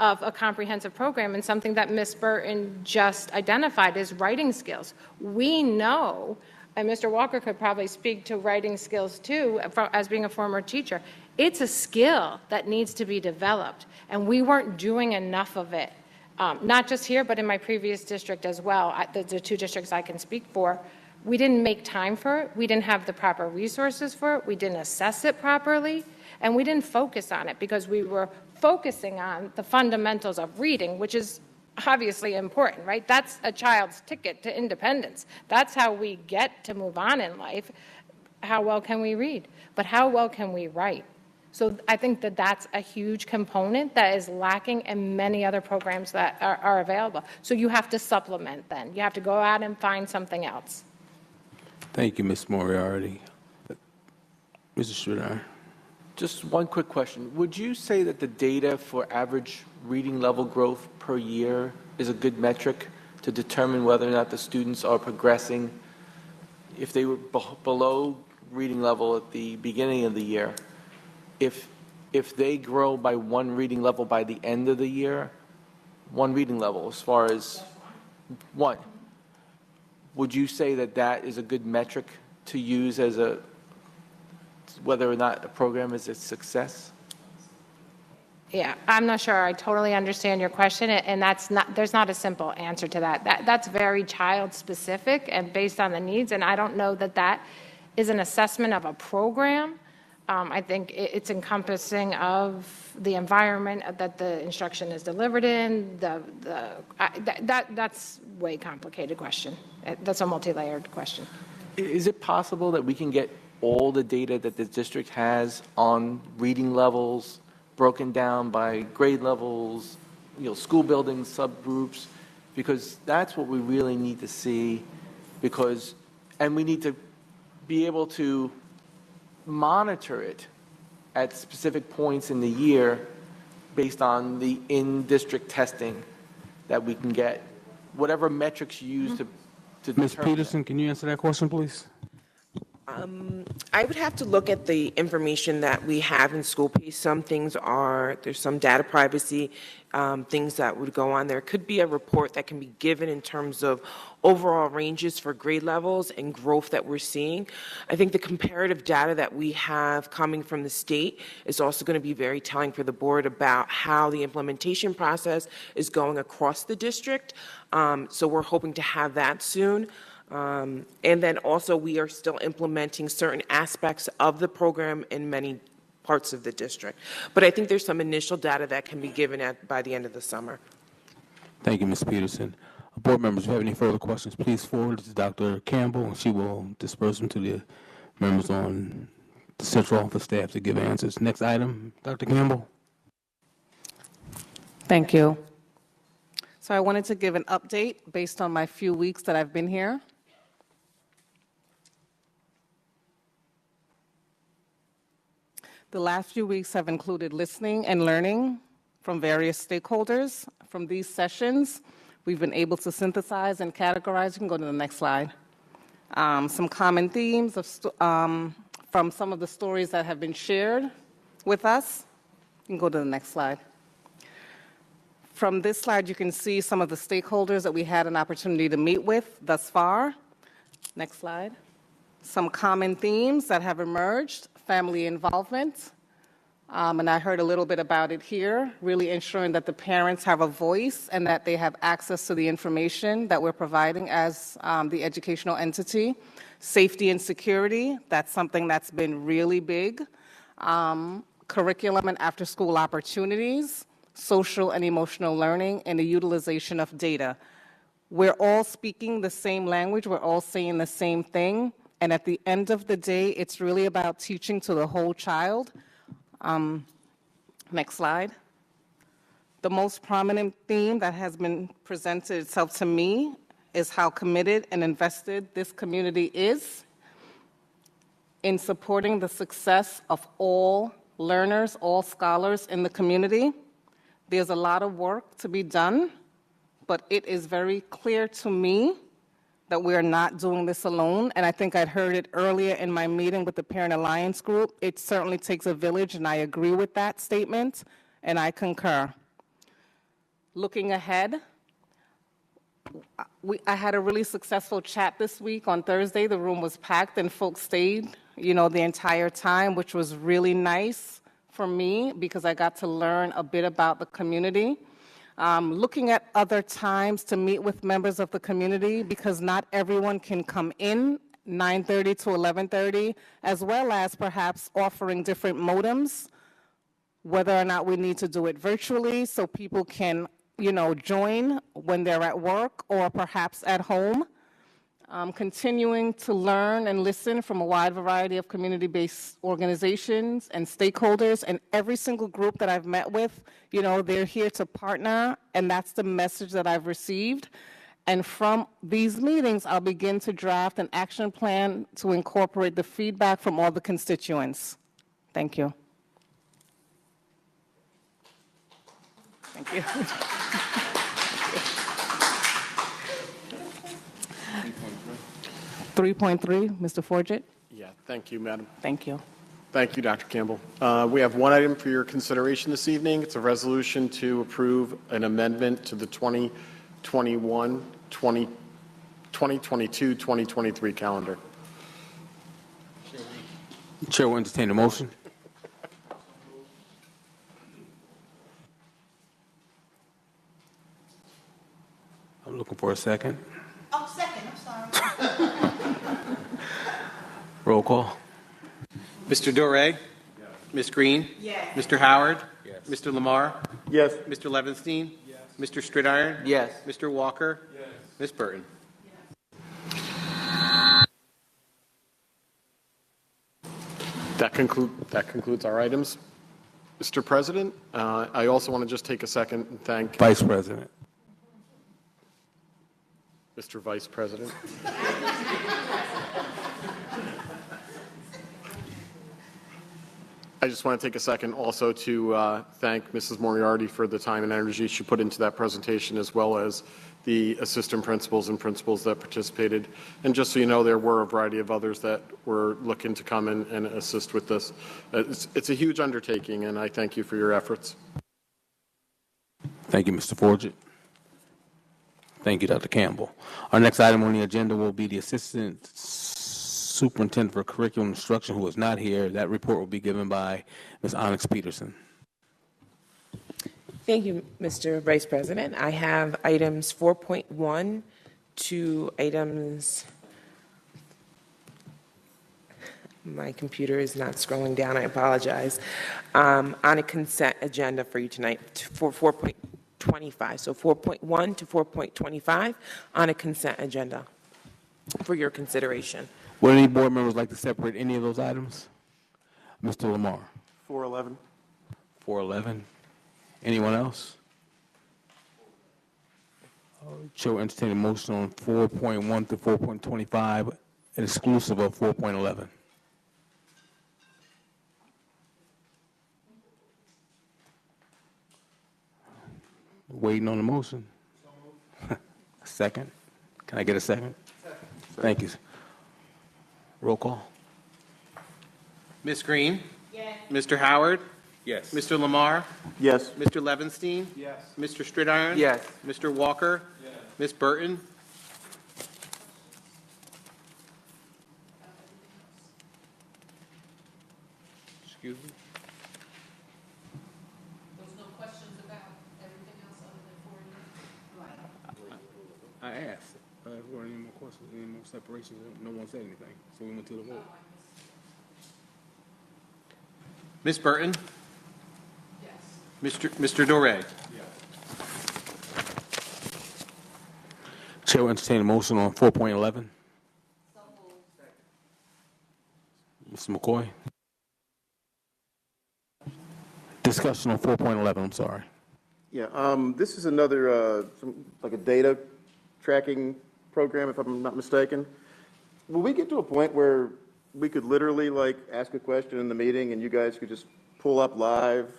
Speaker 8: of a comprehensive program, and something that Ms. Burton just identified is writing skills. We know, and Mr. Walker could probably speak to writing skills too, as being a former teacher, it's a skill that needs to be developed, and we weren't doing enough of it. Not just here, but in my previous district as well, the two districts I can speak for. We didn't make time for it. We didn't have the proper resources for it. We didn't assess it properly. And we didn't focus on it because we were focusing on the fundamentals of reading, which is obviously important, right? That's a child's ticket to independence. That's how we get to move on in life. How well can we read? But how well can we write? So I think that that's a huge component that is lacking in many other programs that are available. So you have to supplement then. You have to go out and find something else.
Speaker 1: Thank you, Ms. Moriarty. Mr. Schroeder.
Speaker 2: Just one quick question. Would you say that the data for average reading level growth per year is a good metric to determine whether or not the students are progressing? If they were below reading level at the beginning of the year, if they grow by one reading level by the end of the year, one reading level as far as one, would you say that that is a good metric to use as whether or not a program is a success?
Speaker 8: Yeah, I'm not sure I totally understand your question, and there's not a simple answer to that. That's very child specific and based on the needs, and I don't know that that is an assessment of a program. I think it's encompassing of the environment that the instruction is delivered in. That's way complicated question. That's a multi-layered question.
Speaker 2: Is it possible that we can get all the data that the district has on reading levels broken down by grade levels, school buildings, subgroups? Because that's what we really need to see, because And we need to be able to monitor it at specific points in the year based on the in-district testing that we can get, whatever metrics you use to
Speaker 1: Ms.
Speaker 2: determine it.
Speaker 1: Peterson, can you answer that question, please?
Speaker 14: I would have to look at the information that we have in school piece. Some things are, there's some data privacy, things that would go on there. Could be a report that can be given in terms of overall ranges for grade levels and growth that we're seeing. I think the comparative data that we have coming from the state is also going to be very telling for the board about how the implementation process is going across the district. So we're hoping to have that soon. And then also we are still implementing certain aspects of the program in many parts of the district. But I think there's some initial data that can be given by the end of the summer.
Speaker 1: Thank you, Ms. Peterson. Board members, if you have any further questions, please forward it to Dr. Campbell, and she will disperse them to the members on the central office staff to give answers. Next item, Dr. Campbell.
Speaker 7: Thank you. So I wanted to give an update based on my few weeks that I've been here. The last few weeks have included listening and learning from various stakeholders. From these sessions, we've been able to synthesize and categorize. You can go to the next slide. Some common themes from some of the stories that have been shared with us. You can go to the next slide. From this slide, you can see some of the stakeholders that we had an opportunity to meet with thus far. Next slide. Some common themes that have emerged: family involvement, and I heard a little bit about it here, really ensuring that the parents have a voice and that they have access to the information that we're providing as the educational entity. Safety and security, that's something that's been really big. Curriculum and after-school opportunities, social and emotional learning, and the utilization of data. We're all speaking the same language, we're all saying the same thing, and at the end of the day, it's really about teaching to the whole child. Next slide. The most prominent theme that has been presented itself to me is how committed and invested this community is in supporting the success of all learners, all scholars in the community. There's a lot of work to be done, but it is very clear to me that we are not doing this alone, and I think I'd heard it earlier in my meeting with the Parent Alliance Group. It certainly takes a village, and I agree with that statement, and I concur. Looking ahead, I had a really successful chat this week. On Thursday, the room was packed, and folks stayed, the entire time, which was really nice for me because I got to learn a bit about the community. Looking at other times to meet with members of the community because not everyone can come in 9:30 to 11:30, as well as perhaps offering different modems, whether or not we need to do it virtually so people can, join when they're at work or perhaps at home. Continuing to learn and listen from a wide variety of community-based organizations and stakeholders, and every single group that I've met with, they're here to partner, and that's the message that I've received. And from these meetings, I'll begin to draft an action plan to incorporate the feedback from all the constituents. Thank you. Thank you. 3.3, Mr. Forget.
Speaker 3: Yeah, thank you, Madam.
Speaker 7: Thank you.
Speaker 3: Thank you, Dr. Campbell. We have one item for your consideration this evening. It's a resolution to approve an amendment to the 2022-2023 calendar.
Speaker 1: Chair will entertain a motion. I'm looking for a second.
Speaker 11: Oh, second, I'm sorry.
Speaker 1: Roll call.
Speaker 3: Mr. Doré? Yes. Ms. Green?
Speaker 11: Yes.
Speaker 3: Mr. Howard?
Speaker 1: Yes.
Speaker 3: Mr. Lamar?
Speaker 13: Yes.
Speaker 3: Mr. Levinstein? Yes. Mr. Stridiron?
Speaker 2: Yes.
Speaker 3: Mr. Walker? Yes. Ms. Burton? That concludes our items. Mr. President, I also want to just take a second and thank
Speaker 1: Vice President.
Speaker 3: Mr. Vice President. I just want to take a second also to thank Mrs. Moriarty for the time and energy she put into that presentation, as well as the assistant principals and principals that participated. And just so you know, there were a variety of others that were looking to come and assist with this. It's a huge undertaking, and I thank you for your efforts.
Speaker 1: Thank you, Mr. Forget. Thank you, Dr. Campbell. Our next item on the agenda will be the Assistant Superintendent for Curriculum Instruction, who is not here. That report will be given by Ms. Onyx Peterson.
Speaker 14: Thank you, Mr. Vice President. I have items 4.1 to items, my computer is not scrolling down, I apologize, on a consent agenda for you tonight for 4.25. So 4.1 to 4.25 on a consent agenda for your consideration.
Speaker 1: Would any board members like to separate any of those items? Mr. Lamar.
Speaker 13: 411.
Speaker 1: 411. Anyone else? Chair will entertain a motion on 4.1 to 4.25, exclusive of 4.11. Waiting on the motion. A second. Can I get a second? Thank you. Roll call.
Speaker 3: Ms. Green? Yes. Mr. Howard?
Speaker 1: Yes.
Speaker 3: Mr. Lamar?
Speaker 13: Yes.
Speaker 3: Mr. Levenstein?
Speaker 13: Yes.
Speaker 3: Mr. Stridiron?
Speaker 2: Yes.
Speaker 3: Mr. Walker? Yes. Ms. Burton?
Speaker 1: Excuse me?
Speaker 12: There's no questions about everything else other than 4 years?
Speaker 1: I asked. If there were any more questions, any more separations, no one said anything. So we went to the vote.
Speaker 3: Ms. Burton?
Speaker 12: Yes.
Speaker 3: Mr. Doré?
Speaker 1: Chair will entertain a motion on 4.11. Mr. McCoy. Discussion on 4.11, I'm sorry.
Speaker 13: Yeah, this is another, like a data tracking program, if I'm not mistaken. Will we get to a point where we could literally like ask a question in the meeting and you guys could just pull up live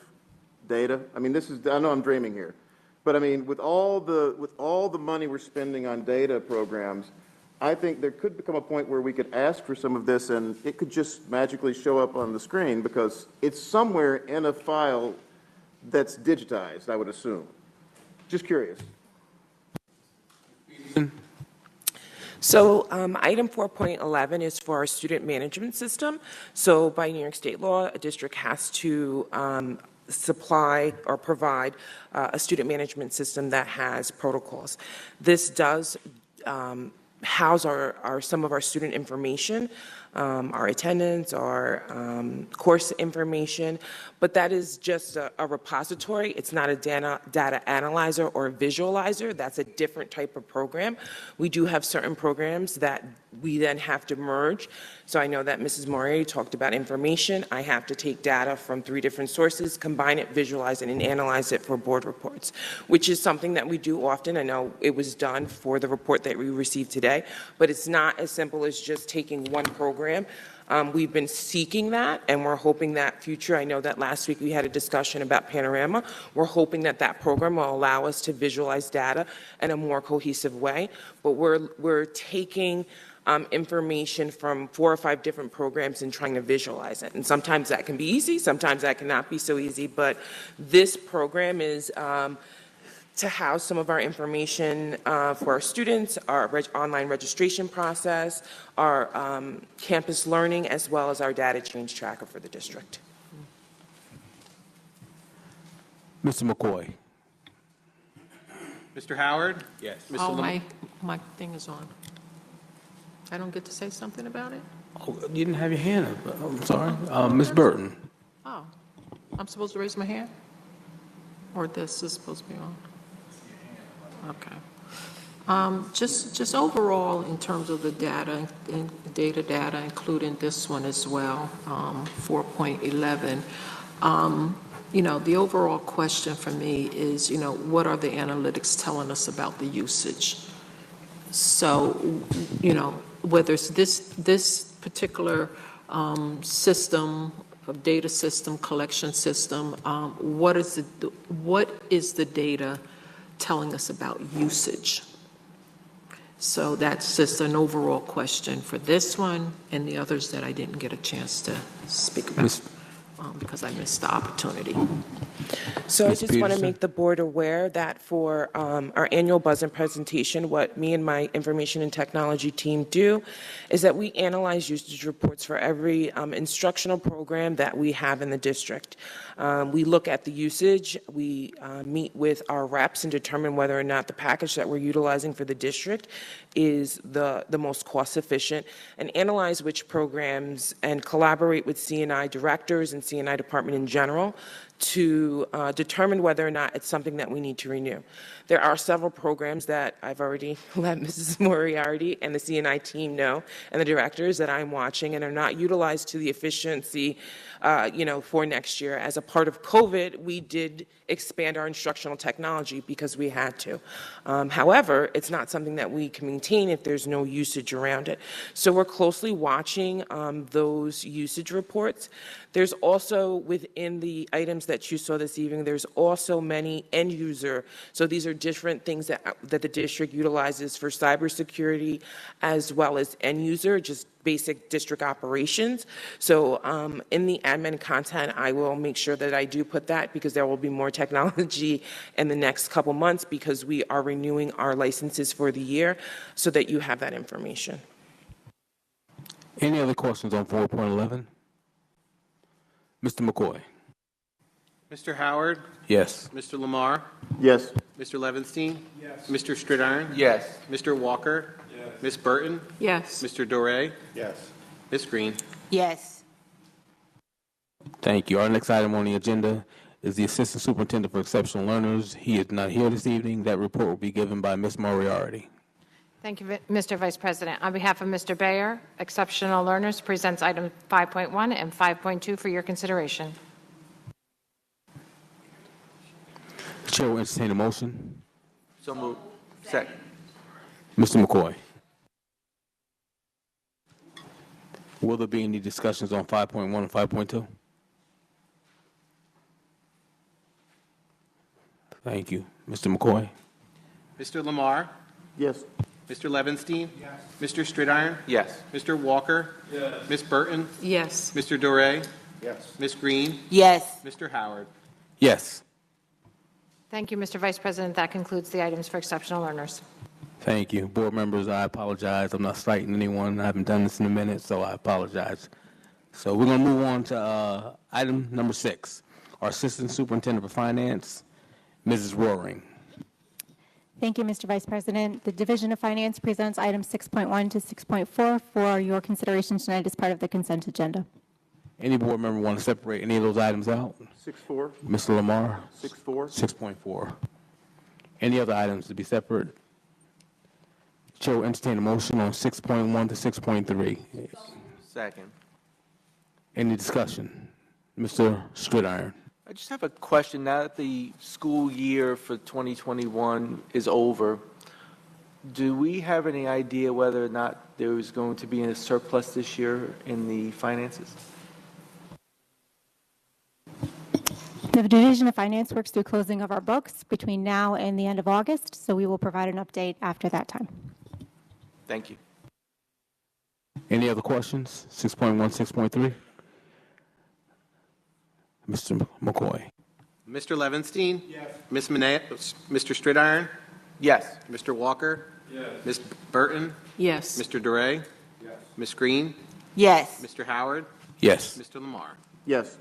Speaker 13: data? I mean, this is, I know I'm dreaming here, but I mean, with all the money we're spending on data programs, I think there could become a point where we could ask for some of this and it could just magically show up on the screen because it's somewhere in a file that's digitized, I would assume. Just curious.
Speaker 14: So item 4.11 is for our student management system. So by New York State law, a district has to supply or provide a student management system that has protocols. This does house some of our student information, our attendance, our course information, but that is just a repository. It's not a data analyzer or a visualizer. That's a different type of program. We do have certain programs that we then have to merge. So I know that Mrs. Moriarty talked about information. I have to take data from 3 different sources, combine it, visualize it, and analyze it for board reports, which is something that we do often. I know it was done for the report that we received today, but it's not as simple as just taking one program. We've been seeking that, and we're hoping that future, I know that last week we had a discussion about Panorama. We're hoping that that program will allow us to visualize data in a more cohesive way, but we're taking information from 4 or 5 different programs and trying to visualize it. And sometimes that can be easy, sometimes that cannot be so easy, but this program is to house some of our information for our students, our online registration process, our campus learning, as well as our data change tracker for the district.
Speaker 1: Mr. McCoy.
Speaker 3: Mr. Howard? Yes. Mr.
Speaker 12: Oh, my thing is on. I don't get to say something about it?
Speaker 1: Oh, you didn't have your hand up. I'm sorry. Ms. Burton.
Speaker 12: Oh, I'm supposed to raise my hand? Or this is supposed to be on? Okay. Just overall, in terms of the data, data, including this one as well, 4.11, you know, the overall question for me is, you know, what are the analytics telling us about the usage? So, whether it's this particular system, of data system, collection system, what is the data telling us about usage? So that's just an overall question for this one and the others that I didn't get a chance to speak about because I missed the opportunity.
Speaker 14: So I
Speaker 1: Ms.
Speaker 14: just want to
Speaker 1: Peterson?
Speaker 14: make the board aware that for our annual Buzz-in presentation, what me and my information and technology team do is that we analyze usage reports for every instructional program that we have in the district. We look at the usage, we meet with our reps and determine whether or not the package that we're utilizing for the district is the most cost efficient, and analyze which programs and collaborate with C&I directors and C&I department in general to determine whether or not it's something that we need to renew. There are several programs that I've already let Mrs. Moriarty and the C&I team know, and the directors that I'm watching, and are not utilized to the efficiency, for next year. As a part of COVID, we did expand our instructional technology because we had to. However, it's not something that we can maintain if there's no usage around it. So we're closely watching those usage reports. There's also, within the items that you saw this evening, there's also many end user. So these are different things that the district utilizes for cybersecurity, as well as end user, just basic district operations. So in the admin content, I will make sure that I do put that, because there will be more technology in the next couple months, because we are renewing our licenses for the year, so that you have that information.
Speaker 1: Any other questions on 4.11? Mr. McCoy?
Speaker 3: Mr. Howard?
Speaker 1: Yes.
Speaker 3: Mr. Lamar?
Speaker 13: Yes.
Speaker 3: Mr. Levinstein? Yes. Mr. Stridiron?
Speaker 2: Yes.
Speaker 3: Mr. Walker? Yes. Ms. Burton?
Speaker 12: Yes.
Speaker 3: Mr. Doré?
Speaker 13: Yes.
Speaker 3: Ms. Green?
Speaker 11: Yes.
Speaker 1: Thank you. Our next item on the agenda is the Assistant Superintendent for Exceptional Learners. He is not here this evening. That report will be given by Ms. Moriarty.
Speaker 8: Thank you, Mr. Vice President. On behalf of Mr. Bayer, Exceptional Learners presents item 5.1 and 5.2 for your consideration.
Speaker 1: The chair will entertain a motion.
Speaker 2: So moved. Second.
Speaker 1: Mr. McCoy? Will there be any discussions on 5.1 and 5.2? Thank you. Mr. McCoy?
Speaker 3: Mr. Lamar?
Speaker 13: Yes.
Speaker 3: Mr. Levinstein? Yes. Mr. Stridiron?
Speaker 2: Yes.
Speaker 3: Mr. Walker? Yes. Ms. Burton?
Speaker 12: Yes.
Speaker 3: Mr. Doré?
Speaker 13: Yes.
Speaker 3: Ms. Green?
Speaker 11: Yes.
Speaker 3: Mr. Howard?
Speaker 1: Yes.
Speaker 8: Thank you, Mr. Vice President. That concludes the items for Exceptional Learners.
Speaker 1: Thank you. Board members, I apologize. I'm not citing anyone. I haven't done this in a minute, so I apologize. So we're going to move on to item number 6. Our Assistant Superintendent for Finance, Mrs. Roaring.
Speaker 15: Thank you, Mr. Vice President. The Division of Finance presents items 6.1 to 6.4 for your consideration tonight as part of the consent agenda.
Speaker 1: Any board member want to separate any of those items out?
Speaker 13: 6.4.
Speaker 1: Mr. Lamar?
Speaker 13: 6.4.
Speaker 1: 6.4. Any other items to be separate? Chair will entertain a motion on 6.1 to 6.3.
Speaker 2: Second.
Speaker 1: Any discussion? Mr. Stridiron.
Speaker 2: I just have a question. Now that the school year for 2021 is over, do we have any idea whether or not there is going to be a surplus this year in the finances?
Speaker 15: The Division of Finance works through closing of our books between now and the end of August, so we will provide an update after that time.
Speaker 2: Thank you.
Speaker 1: Any other questions? 6.1, 6.3? Mr. McCoy.
Speaker 3: Mr. Levinstein? Yes. Ms. Mineo, Mr. Stridiron?
Speaker 2: Yes.
Speaker 3: Mr. Walker? Yes. Ms. Burton?
Speaker 12: Yes.
Speaker 3: Mr. Doré? Yes. Ms. Green?
Speaker 11: Yes.
Speaker 3: Mr. Howard?
Speaker 1: Yes.
Speaker 3: Mr. Lamar?
Speaker 13: Yes.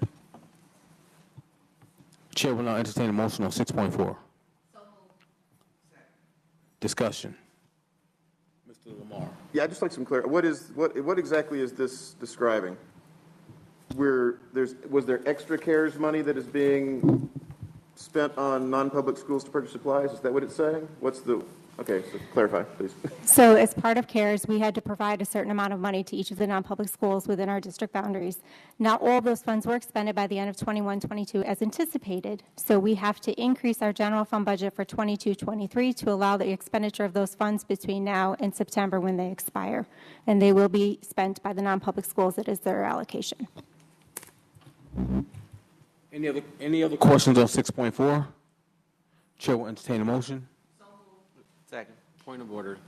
Speaker 1: Chair will now entertain a motion on 6.4. Discussion. Mr. Lamar.
Speaker 13: Yeah, I'd just like some clarity. What exactly is this describing? Was there extra CARES money that is being spent on non-public schools to purchase supplies? Is that what it's saying? Okay, so clarify, please.
Speaker 15: So as part of CARES, we had to provide a certain amount of money to each of the non-public schools within our district boundaries. Not all of those funds were expended by the end of 21-22 as anticipated. So we have to increase our general fund budget for 22-23 to allow the expenditure of those funds between now and September when they expire. And they will be spent by the non-public schools. It is their allocation.
Speaker 1: Any other questions on 6.4? Chair will entertain a motion.
Speaker 3: Second. Point of order.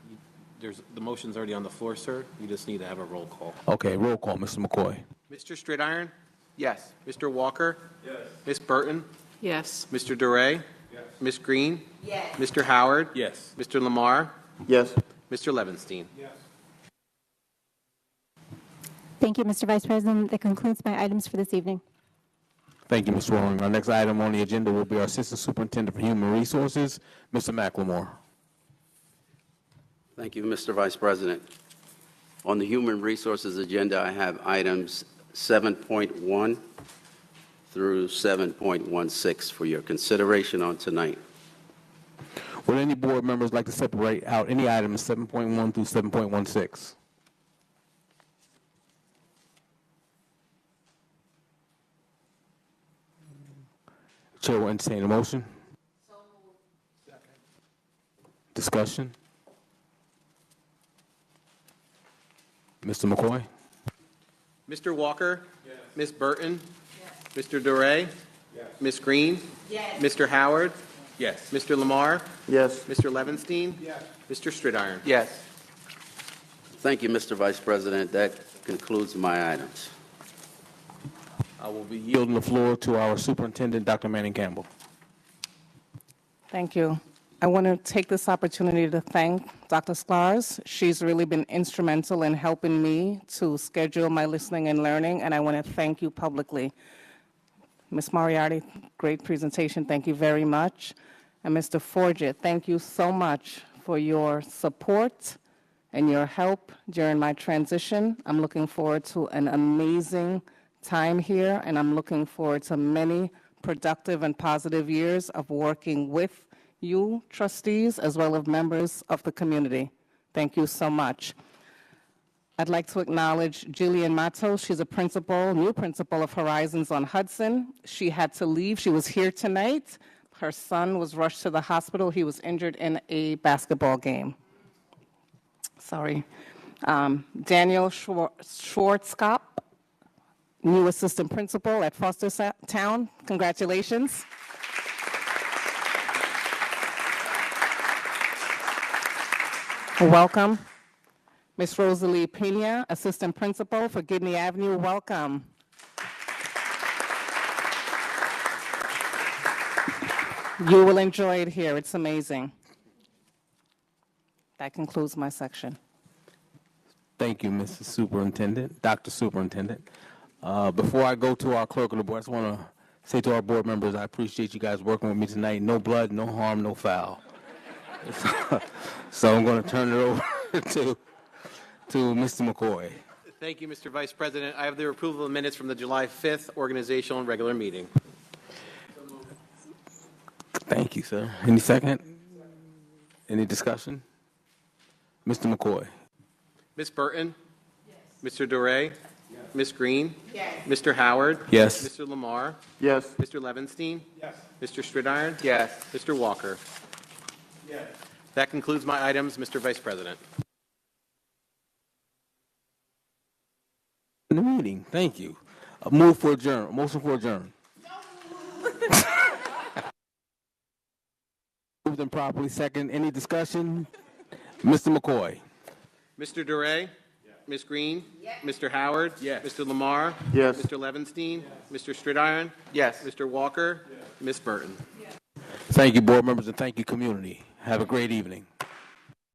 Speaker 3: The motion's already on the floor, sir. You just need to have a roll call.
Speaker 1: Okay, roll call, Mr. McCoy.
Speaker 3: Mr. Stridiron?
Speaker 2: Yes.
Speaker 3: Mr. Walker? Yes. Ms. Burton?
Speaker 12: Yes.
Speaker 3: Mr. Duray? Yes. Ms. Green? Yes. Mr. Howard?
Speaker 1: Yes.
Speaker 3: Mr. Lamar?
Speaker 13: Yes.
Speaker 3: Mr. Levinstein?
Speaker 13: Yes.
Speaker 15: Thank you, Mr. Vice President. That concludes my items for this evening.
Speaker 1: Thank you, Ms. Swearing. Our next item on the agenda will be our Assistant Superintendent for Human Resources, Mr. McLemore.
Speaker 16: Thank you, Mr. Vice President. On the Human Resources agenda, I have items 7.1 through 7.16 for your consideration on tonight.
Speaker 1: Would any board members like to separate out any items 7.1 through 7.16? Chair will entertain a motion. Discussion. Mr. McCoy?
Speaker 3: Mr. Walker? Yes. Ms. Burton? Yes. Mr. Duray? Yes. Ms. Green? Yes. Mr. Howard?
Speaker 1: Yes.
Speaker 3: Mr. Lamar?
Speaker 13: Yes.
Speaker 3: Mr. Levinstein? Yes. Mr. Stridiron?
Speaker 2: Yes.
Speaker 16: Thank you, Mr. Vice President. That concludes my items.
Speaker 1: I will be yielding the floor to our Superintendent, Dr. Manning Campbell.
Speaker 7: Thank you. I want to take this opportunity to thank Dr. Sklarz. She's really been instrumental in helping me to schedule my listening and learning, and I want to thank you publicly. Ms. Moriarty, great presentation. Thank you very much. And Mr. Forget, thank you so much for your support and your help during my transition. I'm looking forward to an amazing time here, and I'm looking forward to many productive and positive years of working with you, trustees, as well as members of the community. Thank you so much. I'd like to acknowledge Jillian Matos. She's a principal, new principal of Horizons on Hudson. She had to leave. She was here tonight. Her son was rushed to the hospital. He was injured in a basketball game. Sorry. Daniel Schwartzkopf, new assistant principal at Fostertown. Congratulations. Welcome. Ms. Rosalie Pena, assistant principal for Gidney Avenue. Welcome. You will enjoy it here. It's amazing. That concludes my section.
Speaker 1: Thank you, Mrs. Superintendent, Dr. Superintendent. Before I go to our clerk of the board, I just want to say to our board members, I appreciate you guys working with me tonight. No blood, no harm, no foul. So I'm going to turn it over to Mr. McCoy.
Speaker 3: Thank you, Mr. Vice President. I have the approval of minutes from the July 5th organizational and regular meeting.
Speaker 1: Thank you, sir. Any second? Any discussion? Mr. McCoy.
Speaker 3: Ms. Burton? Yes. Mr. Duray? Yes. Ms. Green? Yes. Mr. Howard?
Speaker 1: Yes.
Speaker 3: Mr. Lamar?
Speaker 13: Yes.
Speaker 3: Mr. Levinstein? Yes. Mr. Stridiron?
Speaker 2: Yes.
Speaker 3: Mr. Walker?
Speaker 13: Yes.
Speaker 3: That concludes my items, Mr. Vice President.
Speaker 1: In the meeting, thank you. Move for adjourn. Motion for adjourn. Moved and properly second. Any discussion? Mr. McCoy.
Speaker 3: Mr. Duray? Yes. Ms. Green? Yes. Mr. Howard?
Speaker 1: Yes.
Speaker 3: Mr. Lamar?
Speaker 13: Yes.
Speaker 3: Mr. Levinstein? Yes. Mr. Stridiron?
Speaker 2: Yes.
Speaker 3: Mr. Walker? Yes. Ms. Burton?
Speaker 1: Thank you, board members, and thank you, community. Have a great evening.